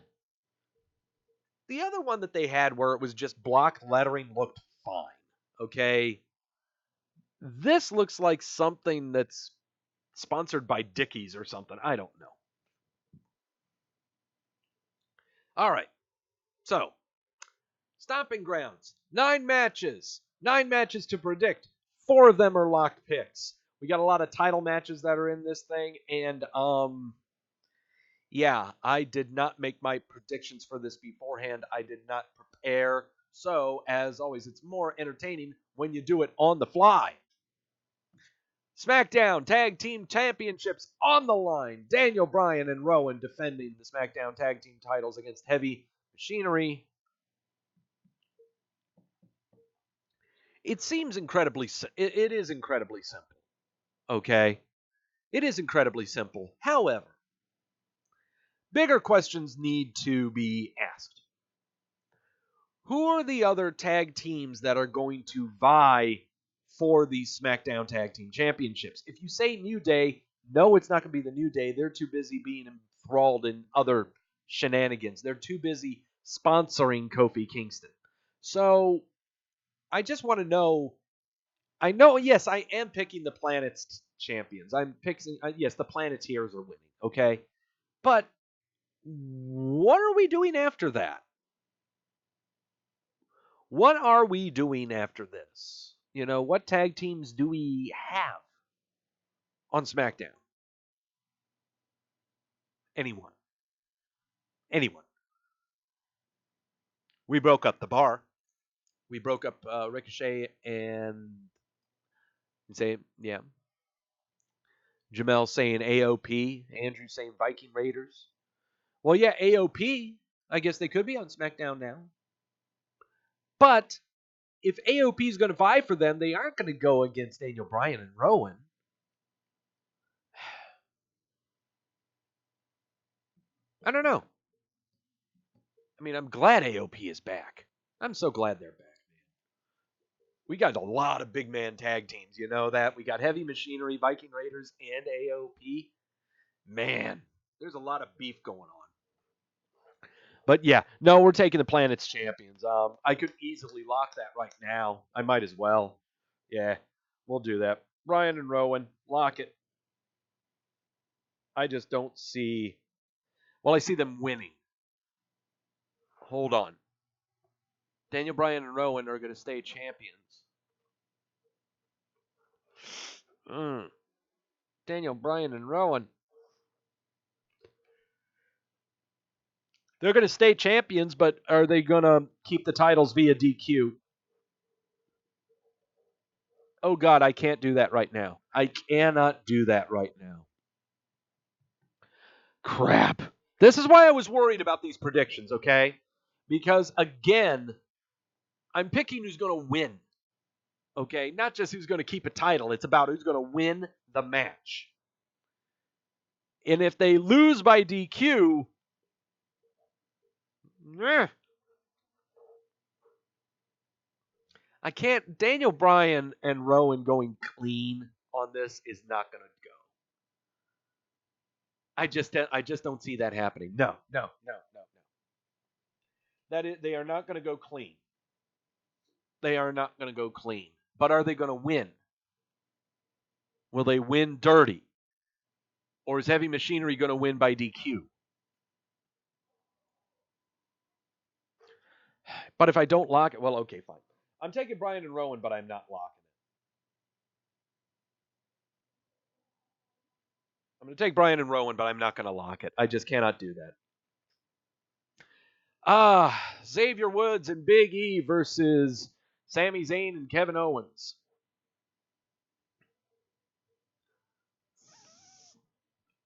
The other one that they had where it was just block lettering looked fine. Okay. This looks like something that's sponsored by Dickies or something. I don't know. All right. So, Stomping Grounds. 9 matches. 9 matches to predict. 4 of them are locked picks. We got a lot of title matches that are in this thing. And, yeah, I did not make my predictions for this beforehand. I did not prepare. So, as always, it's more entertaining when you do it on the fly. SmackDown Tag Team Championships on the line. Daniel Bryan and Rowan defending the SmackDown Tag Team titles against Heavy Machinery. It seems incredibly... It is incredibly simple. Okay? It is incredibly simple. However, bigger questions need to be asked. Who are the other tag teams that are going to vie for the SmackDown Tag Team Championships? If you say New Day, no, it's not going to be the New Day. They're too busy being enthralled in other shenanigans. They're too busy sponsoring Kofi Kingston. So, I just want to know. I know, yes, I am picking the Planet's champions. I'm picking, yes, the Planeteers are winning, okay? But what are we doing after that? What are we doing after this? You know, what tag teams do we have on SmackDown? Anyone. Anyone. We broke up the bar. We broke up Ricochet and say, yeah. Jamel saying AOP. Andrew saying Viking Raiders. Well, yeah, AOP. I guess they could be on SmackDown now. But if AOP is going to vie for them, they aren't going to go against Daniel Bryan and Rowan. I don't know. I mean, I'm glad AOP is back. I'm so glad they're back, man. We got a lot of big man tag teams. You know that? We got Heavy Machinery, Viking Raiders, and AOP. Man, there's a lot of beef going on. But yeah, no, we're taking the Planet's champions. I could easily lock that right now. I might as well. Yeah, we'll do that. Bryan and Rowan, lock it. I just don't see. Well, I see them winning. Hold on. Daniel Bryan and Rowan are going to stay champions. Daniel Bryan and Rowan. They're going to stay champions, but are they going to keep the titles via DQ? Oh, God, I can't do that right now. I cannot do that right now. Crap. This is why I was worried about these predictions, okay? Because, again, I'm picking who's going to win, okay? Not just who's going to keep a title. It's about who's going to win the match. And if they lose by DQ, I can't. Daniel Bryan and Rowan going clean on this is not going to go. I just don't see that happening. No. They are not going to go clean. They are not going to go clean. But are they going to win? Will they win dirty? Or is Heavy Machinery going to win by DQ? But if I don't lock it, well, okay, fine. I'm taking Bryan and Rowan, but I'm not locking it. I'm going to take Bryan and Rowan, but I'm not going to lock it. I just cannot do that. Xavier Woods and Big E versus Sami Zayn and Kevin Owens.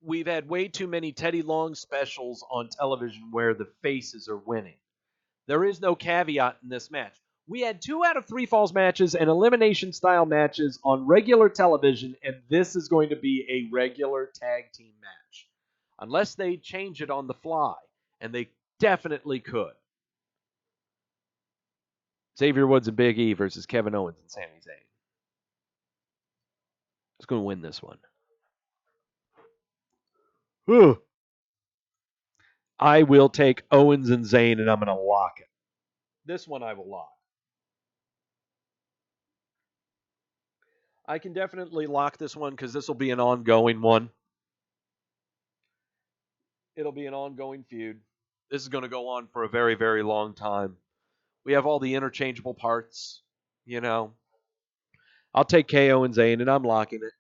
We've had way too many Teddy Long specials on television where the faces are winning. There is no caveat in this match. We had 2 out of 3 falls matches and elimination style matches on regular television, and this is going to be a regular tag team match. Unless they change it on the fly, and they definitely could. Xavier Woods and Big E versus Kevin Owens and Sami Zayn. Who's going to win this one? Whew. I will take Owens and Zayn, and I'm going to lock it. This one I will lock. I can definitely lock this one because this will be an ongoing one. It'll be an ongoing feud. This is going to go on for a very, very long time. We have all the interchangeable parts, you know. I'll take KO and Zayn, and I'm locking it.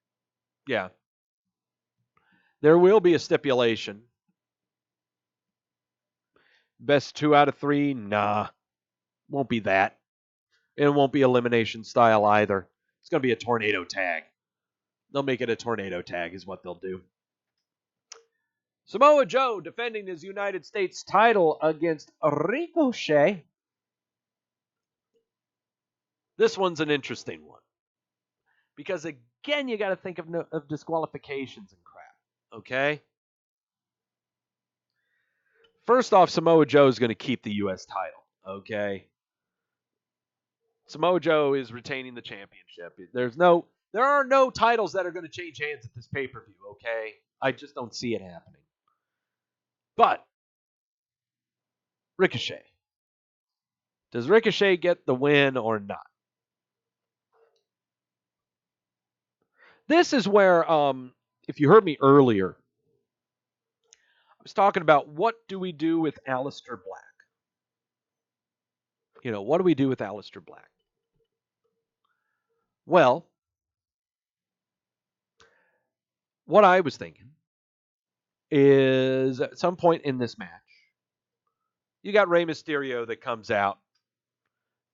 Yeah. There will be a stipulation. Best 2 out of 3? Nah. Won't be that. And it won't be elimination style either. It's going to be a tornado tag. They'll make it a tornado tag is what they'll do. Samoa Joe defending his United States title against Ricochet. This one's an interesting one. Because, again, you got to think of disqualifications and crap. Okay? First off, Samoa Joe is going to keep the U.S. title. Okay? Samoa Joe is retaining the championship. There are no titles that are going to change hands at this pay-per-view, okay? I just don't see it happening. But, Ricochet. Does Ricochet get the win or not? This is where, if you heard me earlier, I was talking about what do we do with Aleister Black? What do we do with Aleister Black? Well, what I was thinking is at some point in this match, you got Rey Mysterio that comes out,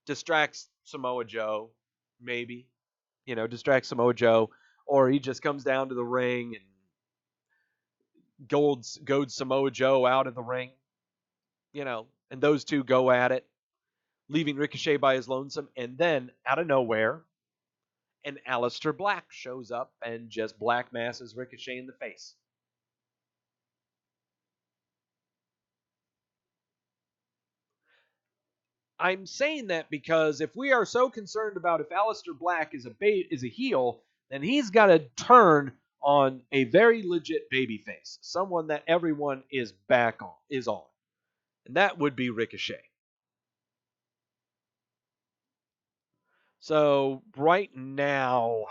distracts Samoa Joe, maybe. Distracts Samoa Joe, Or he just comes down to the ring and goads Samoa Joe out of the ring. And those two go at it, leaving Ricochet by his lonesome. And then, out of nowhere, an Aleister Black shows up and just black masses Ricochet in the face. I'm saying that because if we are so concerned about if Aleister Black is a heel, then he's got to turn on a very legit babyface, someone that everyone is on, and that would be Ricochet. So right now,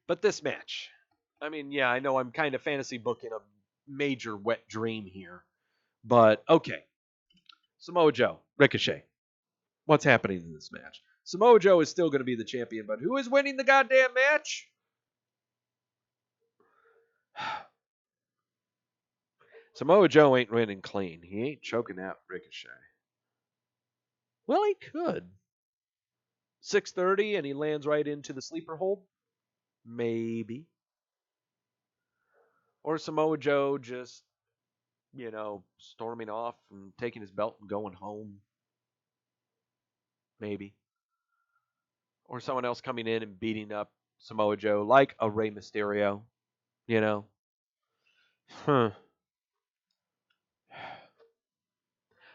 but this match, I mean, yeah, I know I'm kind of fantasy booking a major wet dream here, but okay. Samoa Joe, Ricochet. What's happening in this match? Samoa Joe is still going to be the champion, but who is winning the goddamn match? Samoa Joe ain't winning clean. He ain't choking out Ricochet. Well, he could. 6:30 and he lands right into the sleeper hold? Maybe. Or Samoa Joe just, storming off and taking his belt and going home? Maybe. Or someone else coming in and beating up Samoa Joe like a Rey Mysterio, Huh.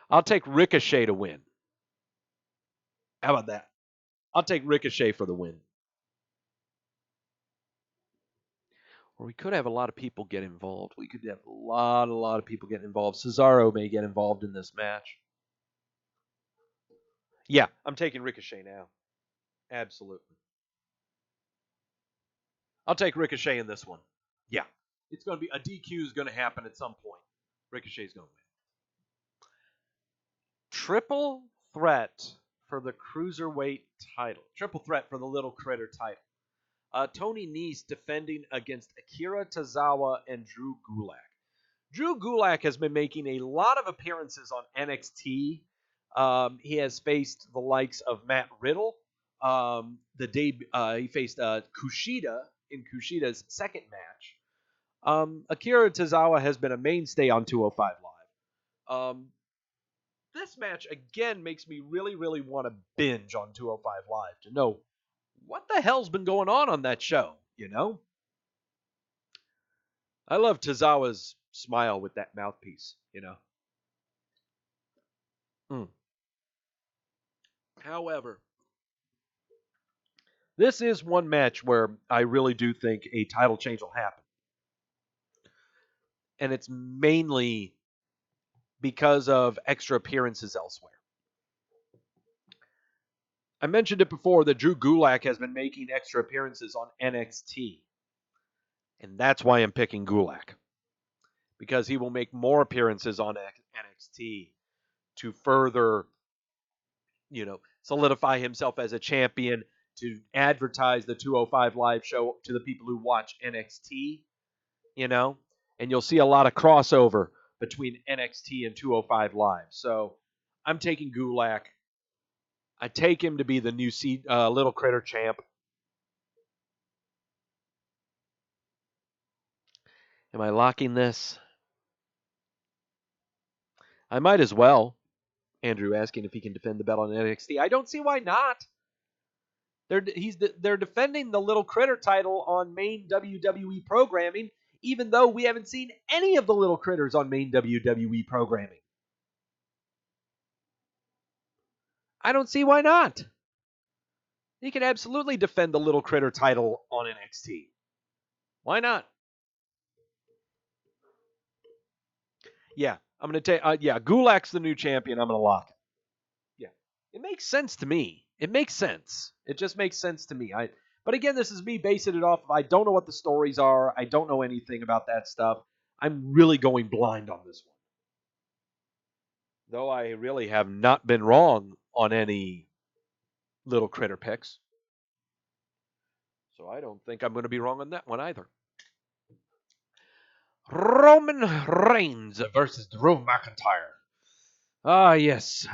I'll take Ricochet to win. How about that? I'll take Ricochet for the win. Or we could have a lot of people get involved. We could have a lot of people get involved. Cesaro may get involved in this match. Yeah, I'm taking Ricochet now. Absolutely. I'll take Ricochet in this one. Yeah. It's going to be a DQ is going to happen at some point. Ricochet's going to win. Triple threat for the Cruiserweight title. Triple threat for the Little Critter title. Tony Nese defending against Akira Tozawa and Drew Gulak. Drew Gulak has been making a lot of appearances on NXT. He has faced the likes of Matt Riddle. He faced Kushida in Kushida's second match. Akira Tozawa has been a mainstay on 205 Live. This match, again, makes me really, really want to binge on 205 Live to know what the hell's been going on that show, I love Tozawa's smile with that mouthpiece, However, this is one match where I really do think a title change will happen. And it's mainly because of extra appearances elsewhere. I mentioned it before that Drew Gulak has been making extra appearances on NXT. And that's why I'm picking Gulak. Because he will make more appearances on NXT to further, solidify himself as a champion, to advertise the 205 Live show to the people who watch NXT, and you'll see a lot of crossover between NXT and 205 Live. So I'm taking Gulak. I take him to be the new Little Critter champ. Am I locking this? I might as well. Andrew asking if he can defend the belt on NXT. I don't see why not. They're defending the Little Critter title on main WWE programming, even though we haven't seen any of the Little Critters on main WWE programming. I don't see why not. He can absolutely defend the Little Critter title on NXT. Why not? Yeah, I'm going to take. Gulak's the new champion. I'm going to lock it. Yeah, it makes sense to me. It makes sense. It just makes sense to me. But again, this is me basing it off of I don't know what the stories are. I don't know anything about that stuff. I'm really going blind on this one. Though I really have not been wrong on any Little Critter picks. So I don't think I'm going to be wrong on that one either. Roman Reigns versus Drew McIntyre. Yes.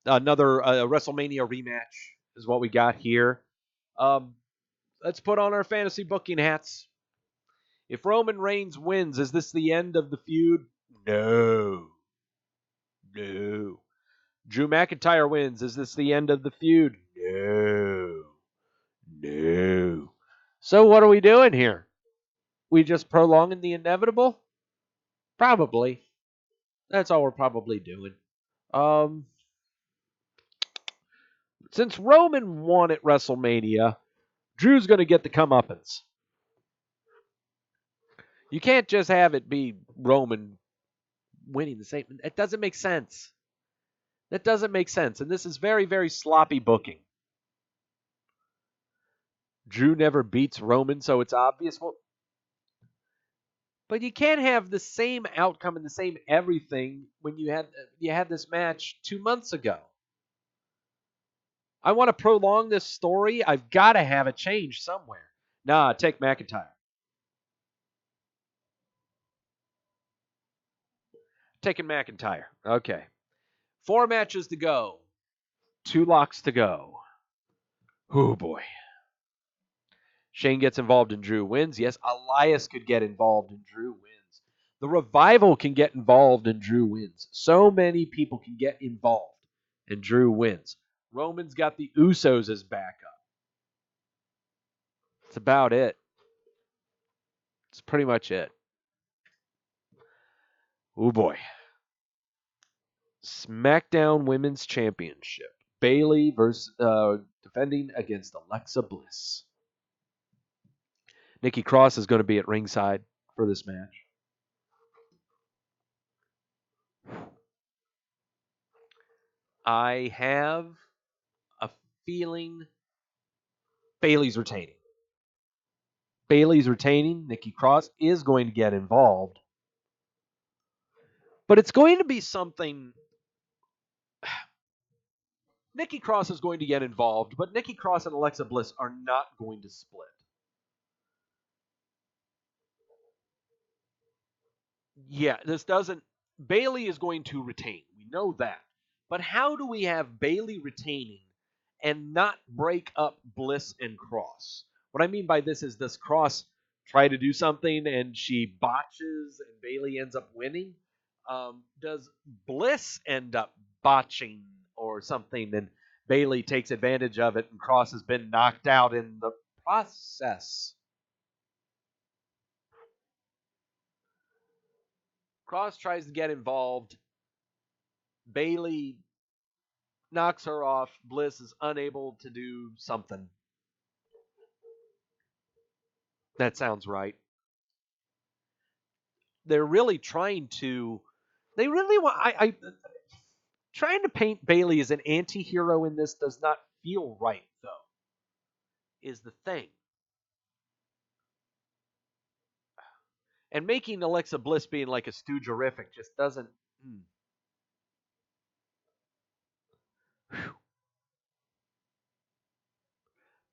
Another WrestleMania rematch is what we got here. Let's put on our fantasy booking hats. If Roman Reigns wins, is this the end of the feud? No. No. Drew McIntyre wins. Is this the end of the feud? No. No. So what are we doing here? We just prolonging the inevitable? Probably. That's all we're probably doing. Since Roman won at WrestleMania, Drew's going to get the comeuppance. You can't just have it be Roman winning the same. It doesn't make sense. That doesn't make sense. And this is very, very sloppy booking. Drew never beats Roman, so it's obvious. Well, but you can't have the same outcome and the same everything when you had this match 2 months ago. I want to prolong this story. I've got to have a change somewhere. Nah, take McIntyre. Taking McIntyre. Okay. 4 matches to go. 2 locks to go. Oh boy. Shane gets involved and Drew wins. Yes, Elias could get involved and Drew wins. The Revival can get involved and Drew wins. So many people can get involved and Drew wins. Roman's got the Usos as backup. That's about it. That's pretty much it. Oh boy. SmackDown Women's Championship. Bayley versus defending against Alexa Bliss. Nikki Cross is going to be at ringside for this match. I have a feeling Bayley's retaining. Bayley's retaining. Nikki Cross is going to get involved. But it's going to be something. Nikki Cross is going to get involved, but Nikki Cross and Alexa Bliss are not going to split. Yeah, this doesn't. Bayley is going to retain. We know that. But how do we have Bayley retaining and not break up Bliss and Cross? What I mean by this is, does Cross try to do something and she botches and Bayley ends up winning? Does Bliss end up botching or something and Bayley takes advantage of it and Cross has been knocked out in the process? Cross tries to get involved. Bayley knocks her off. Bliss is unable to do something. That sounds right. They're really trying to. They really want. Trying to paint Bayley as an anti-hero in this does not feel right, though. Is the thing. And making Alexa Bliss being like a stoogerific just doesn't.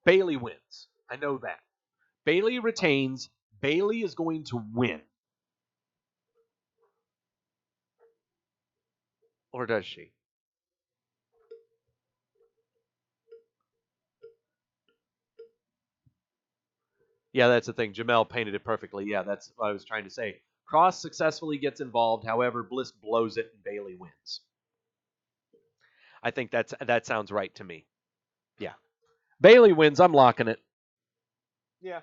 Bayley wins. I know that. Bayley retains. Bayley is going to win. Or does she? Yeah, that's the thing. Jamel painted it perfectly. Yeah, that's what I was trying to say. Cross successfully gets involved. However, Bliss blows it and Bayley wins. I think that sounds right to me. Yeah. Bayley wins. I'm locking it. Yeah.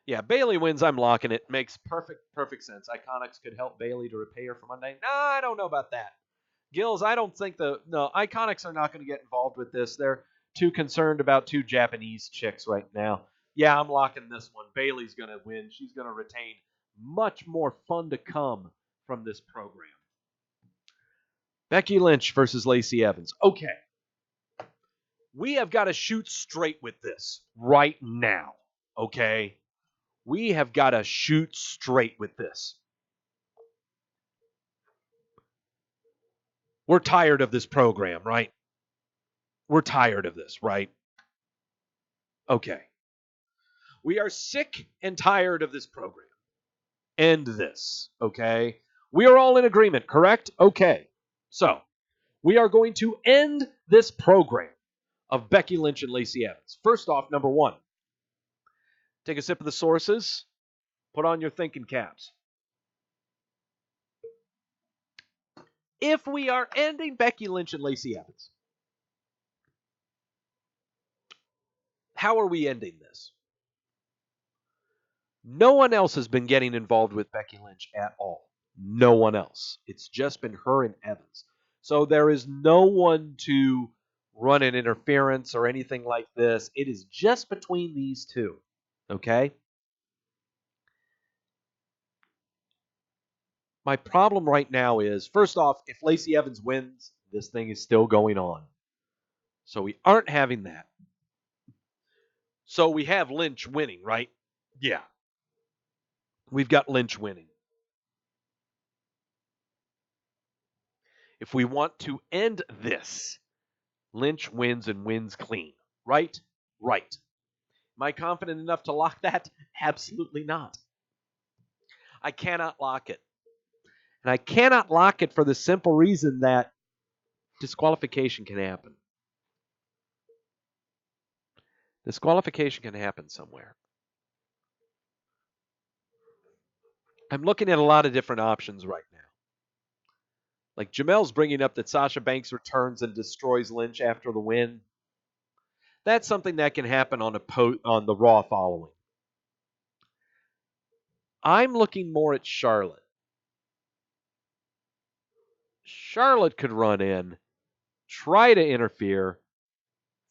Yeah, Bayley wins. I'm locking it. Makes perfect sense. Iconics could help Bayley to repay her for Monday. No, I don't know about that. Gills, I don't think Iconics are not going to get involved with this. They're too concerned about 2 Japanese chicks right now. Yeah, I'm locking this one. Bayley's going to win. She's going to retain. Much more fun to come from this program. Becky Lynch versus Lacey Evans. Okay. We have got to shoot straight with this right now. Okay? We have got to shoot straight with this. We're tired of this program, right? We're tired of this, right? Okay. We are sick and tired of this program. End this, okay? We are all in agreement, correct? Okay. So, we are going to end this program of Becky Lynch and Lacey Evans. First off, number one, take a sip of the sources, put on your thinking caps. If we are ending Becky Lynch and Lacey Evans, how are we ending this? No one else has been getting involved with Becky Lynch at all. No one else. It's just been her and Evans. So there is no one to run an interference or anything like this. It is just between these two. Okay? My problem right now is, first off, if Lacey Evans wins, this thing is still going on. So we aren't having that. So we have Lynch winning, right? Yeah. We've got Lynch winning. If we want to end this, Lynch wins and wins clean. Right? Right. Am I confident enough to lock that? Absolutely not. I cannot lock it. And I cannot lock it for the simple reason that disqualification can happen. Disqualification can happen somewhere. I'm looking at a lot of different options right now. Like Jamel's bringing up that Sasha Banks returns and destroys Lynch after the win. That's something that can happen on on the Raw following. I'm looking more at Charlotte. Charlotte could run in, try to interfere,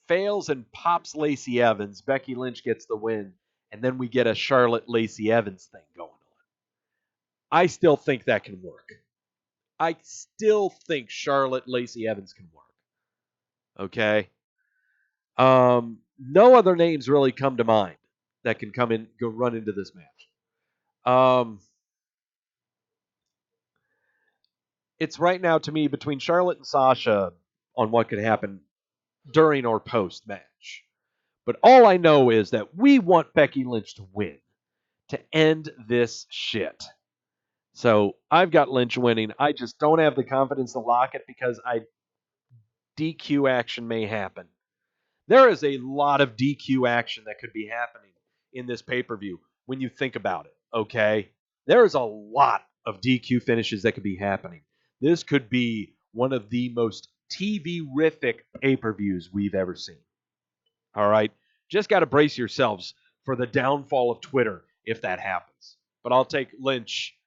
fails and pops Lacey Evans. Becky Lynch gets the win, and then we get a Charlotte Lacey Evans thing going on. I still think that can work. I still think Charlotte Lacey Evans can work. Okay? No other names really come to mind that can go run into this match. It's right now to me between Charlotte and Sasha on what could happen during or post match. But all I know is that we want Becky Lynch to win to end this shit. So I've got Lynch winning. I just don't have the confidence to lock it because DQ action may happen. There is a lot of DQ action that could be happening in this pay-per-view when you think about it, okay? There is a lot of DQ finishes that could be happening. This could be one of the most TV-rific pay-per-views we've ever seen. All right? Just got to brace yourselves for the downfall of Twitter if that happens. But I'll take Lynch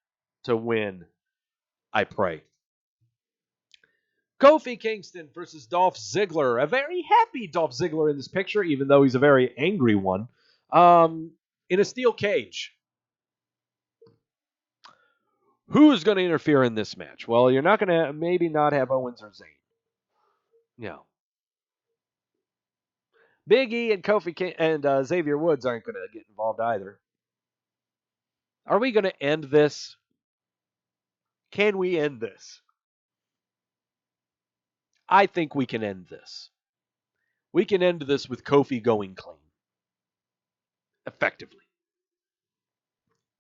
to win, I pray. Kofi Kingston versus Dolph Ziggler. A very happy Dolph Ziggler in this picture, even though he's a very angry one. In a steel cage. Who's going to interfere in this match? Well, you're not going to maybe not have Owens or Zayn. No. Big E and Kofi and Xavier Woods aren't going to get involved either. Are we going to end this? Can we end this? I think we can end this. We can end this with Kofi going clean. Effectively.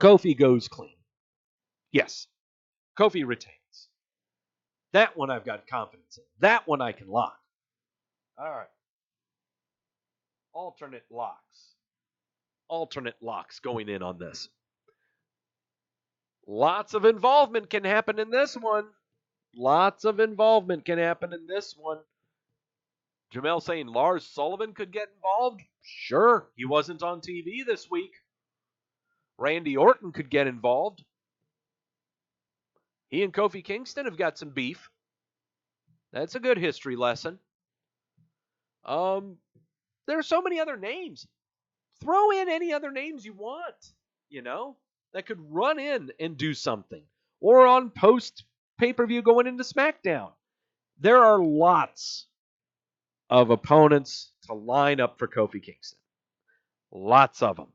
Kofi goes clean. Yes. Kofi retains. That one I've got confidence in. That one I can lock. All right. Alternate locks. Alternate locks going in on this. Lots of involvement can happen in this one. Lots of involvement can happen in this one. Jamel saying Lars Sullivan could get involved? Sure. He wasn't on TV this week. Randy Orton could get involved. He and Kofi Kingston have got some beef. That's a good history lesson. There are so many other names. Throw in any other names you want, that could run in and do something. Or on post pay-per-view going into SmackDown. There are lots of opponents to line up for Kofi Kingston. Lots of them.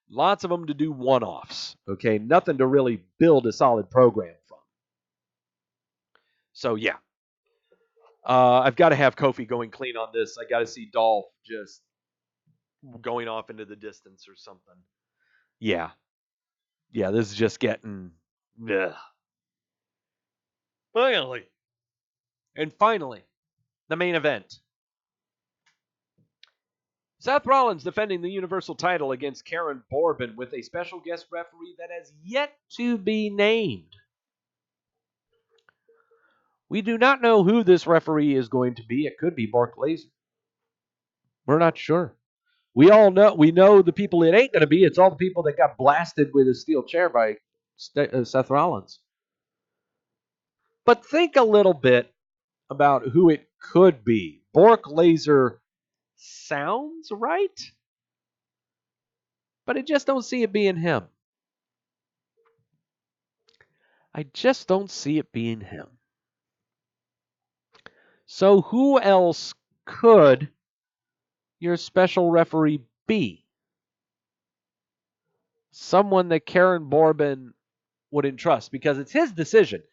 Lots of them to do one-offs. Okay, nothing to really build a solid program from. So, yeah. I've got to have Kofi going clean on this. I got to see Dolph just going off into the distance or something. Yeah. Yeah, this is just getting... Ugh. Finally. And finally, the main event. Seth Rollins defending the Universal title against Karen Corbin with a special guest referee that has yet to be named. We do not know who this referee is going to be. It could be Mark Laser. We're not sure. We know the people it ain't going to be. It's all the people that got blasted with a steel chair by Seth Rollins. But think a little bit about who it could be. Bork Laser sounds right, but I just don't see it being him. I just don't see it being him. So who else could your special referee be? Someone that Karen Corbin would entrust, because it's his decision.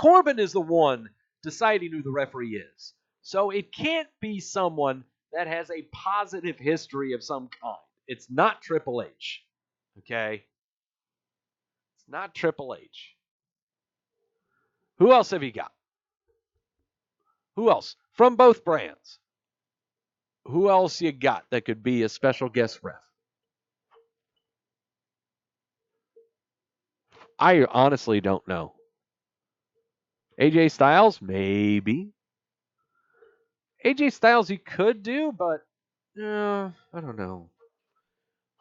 Corbin is the one deciding who the referee is. So it can't be someone that has a positive history of some kind. It's not Triple H. Okay? It's not Triple H. Who else have you got? Who else? From both brands. Who else you got that could be a special guest ref? I honestly don't know. AJ Styles? Maybe. AJ Styles you could do, but I don't know.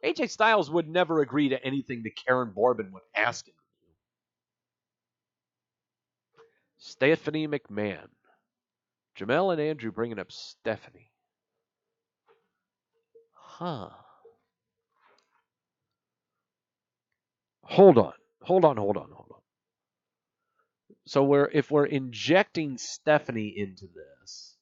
AJ Styles would never agree to anything that Karen Corbin would ask him to do. Stephanie McMahon. Jamel and Andrew bringing up Stephanie. Huh. Hold on. So if we're injecting Stephanie into this,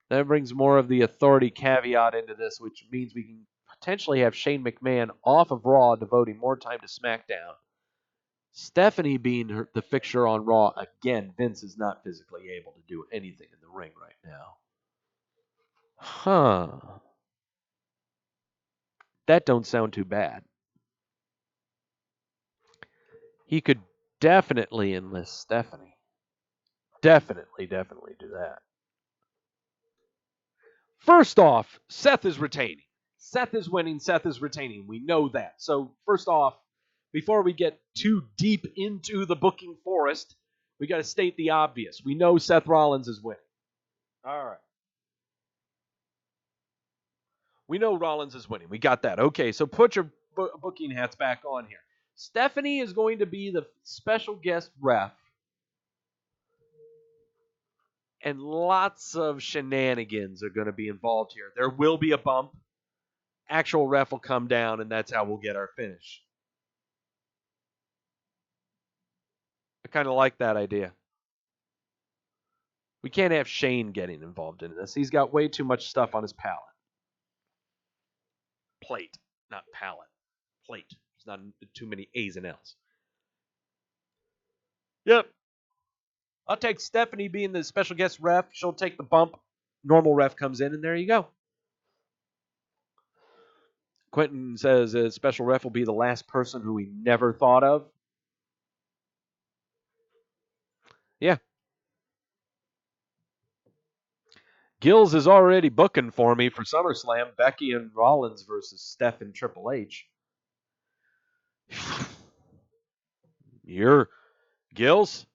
that brings more of the authority caveat into this, which means we can potentially have Shane McMahon off of Raw, devoting more time to SmackDown. Stephanie being the fixture on Raw, again, Vince is not physically able to do anything in the ring right now. Huh. That don't sound too bad. He could definitely enlist Stephanie. Definitely do that. First off, Seth is retaining. Seth is winning. Seth is retaining. We know that. So first off, before we get too deep into the booking forest, we got to state the obvious. We know Seth Rollins is winning. All right. We know Rollins is winning. We got that. Okay, so put your booking hats back on here. Stephanie is going to be the special guest ref. And lots of shenanigans are going to be involved here. There will be a bump. Actual ref will come down, and that's how we'll get our finish. I kind of like that idea. We can't have Shane getting involved in this. He's got way too much stuff on his palate. Plate, not palate. Plate. There's not too many A's and L's. Yep. I'll take Stephanie being the special guest ref. She'll take the bump. Normal ref comes in, and there you go. Quentin says a special ref will be the last person who we never thought of. Yeah. Gills is already booking for me for SummerSlam. Becky and Rollins versus Steph and Triple H. Gills,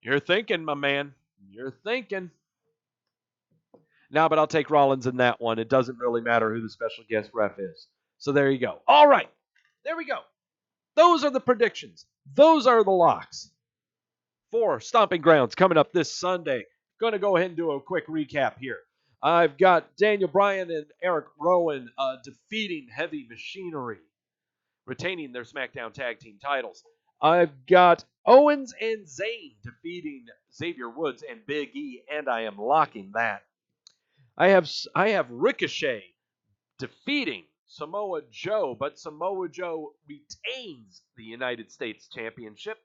you're thinking, my man. You're thinking. No, but I'll take Rollins in that one. It doesn't really matter who the special guest ref is. So there you go. All right. There we go. Those are the predictions. Those are the locks for Stomping Grounds coming up this Sunday. Going to go ahead and do a quick recap here. I've got Daniel Bryan and Eric Rowan defeating Heavy Machinery, retaining their SmackDown Tag Team titles. I've got Owens and Zayn defeating Xavier Woods and Big E, and I am locking that. I have Ricochet defeating Samoa Joe, but Samoa Joe retains the United States Championship.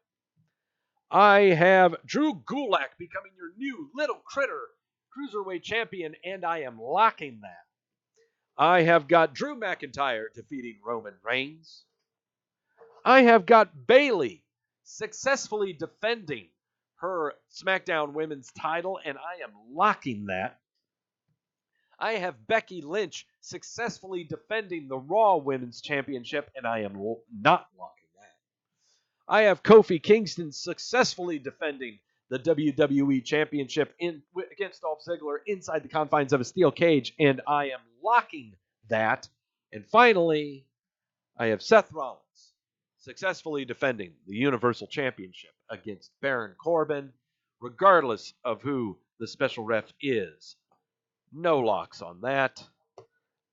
I have Drew Gulak becoming your new little critter Cruiserweight Champion, and I am locking that. I have got Drew McIntyre defeating Roman Reigns. I have got Bayley successfully defending her SmackDown Women's title, and I am locking that. I have Becky Lynch successfully defending the Raw Women's Championship, and I am not locking that. I have Kofi Kingston successfully defending the WWE Championship against Dolph Ziggler inside the confines of a steel cage, and I am locking that. And finally, I have Seth Rollins successfully defending the Universal Championship against Baron Corbin, regardless of who the special ref is. No locks on that.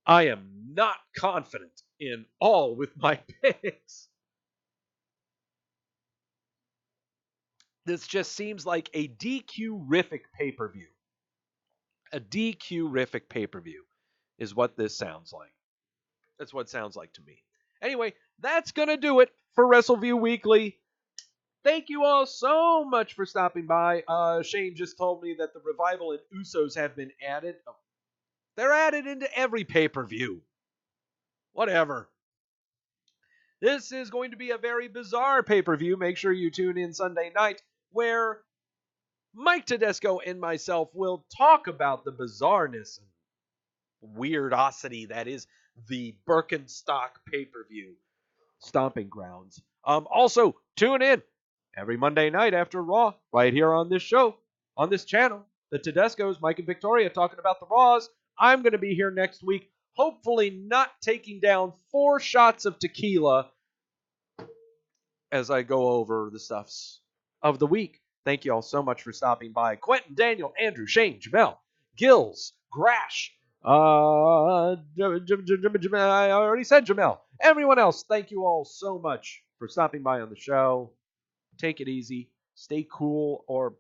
I am not confident in all with my picks. This just seems like a DQ-rific pay-per-view. A DQ-rific pay-per-view is what this sounds like. That's what it sounds like to me. Anyway, that's going to do it for Wrestleview Weekly. Thank you all so much for stopping by. Shane just told me that the Revival and Usos have been added. Oh, they're added into every pay-per-view. Whatever. This is going to be a very bizarre pay-per-view. Make sure you tune in Sunday night, where Mike Tedesco and myself will talk about the bizarreness and weirdosity that is the Birkenstock pay-per-view stomping grounds. Also, tune in every Monday night after Raw, right here on this show, on this channel. The Tedescos, Mike and Victoria, talking about the Raws. I'm going to be here next week, hopefully not taking down 4 shots of tequila as I go over the stuffs of the week. Thank you all so much for stopping by. Quentin, Daniel, Andrew, Shane, Jamel, Gills, Grash, I already said Jamel. Everyone else, thank you all so much for stopping by on the show. Take it easy. Stay cool, or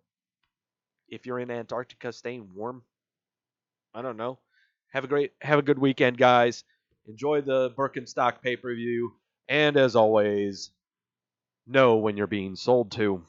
if you're in Antarctica, staying warm. I don't know. Have a good weekend, guys. Enjoy the Birkenstock pay-per-view. And as always, know when you're being sold to.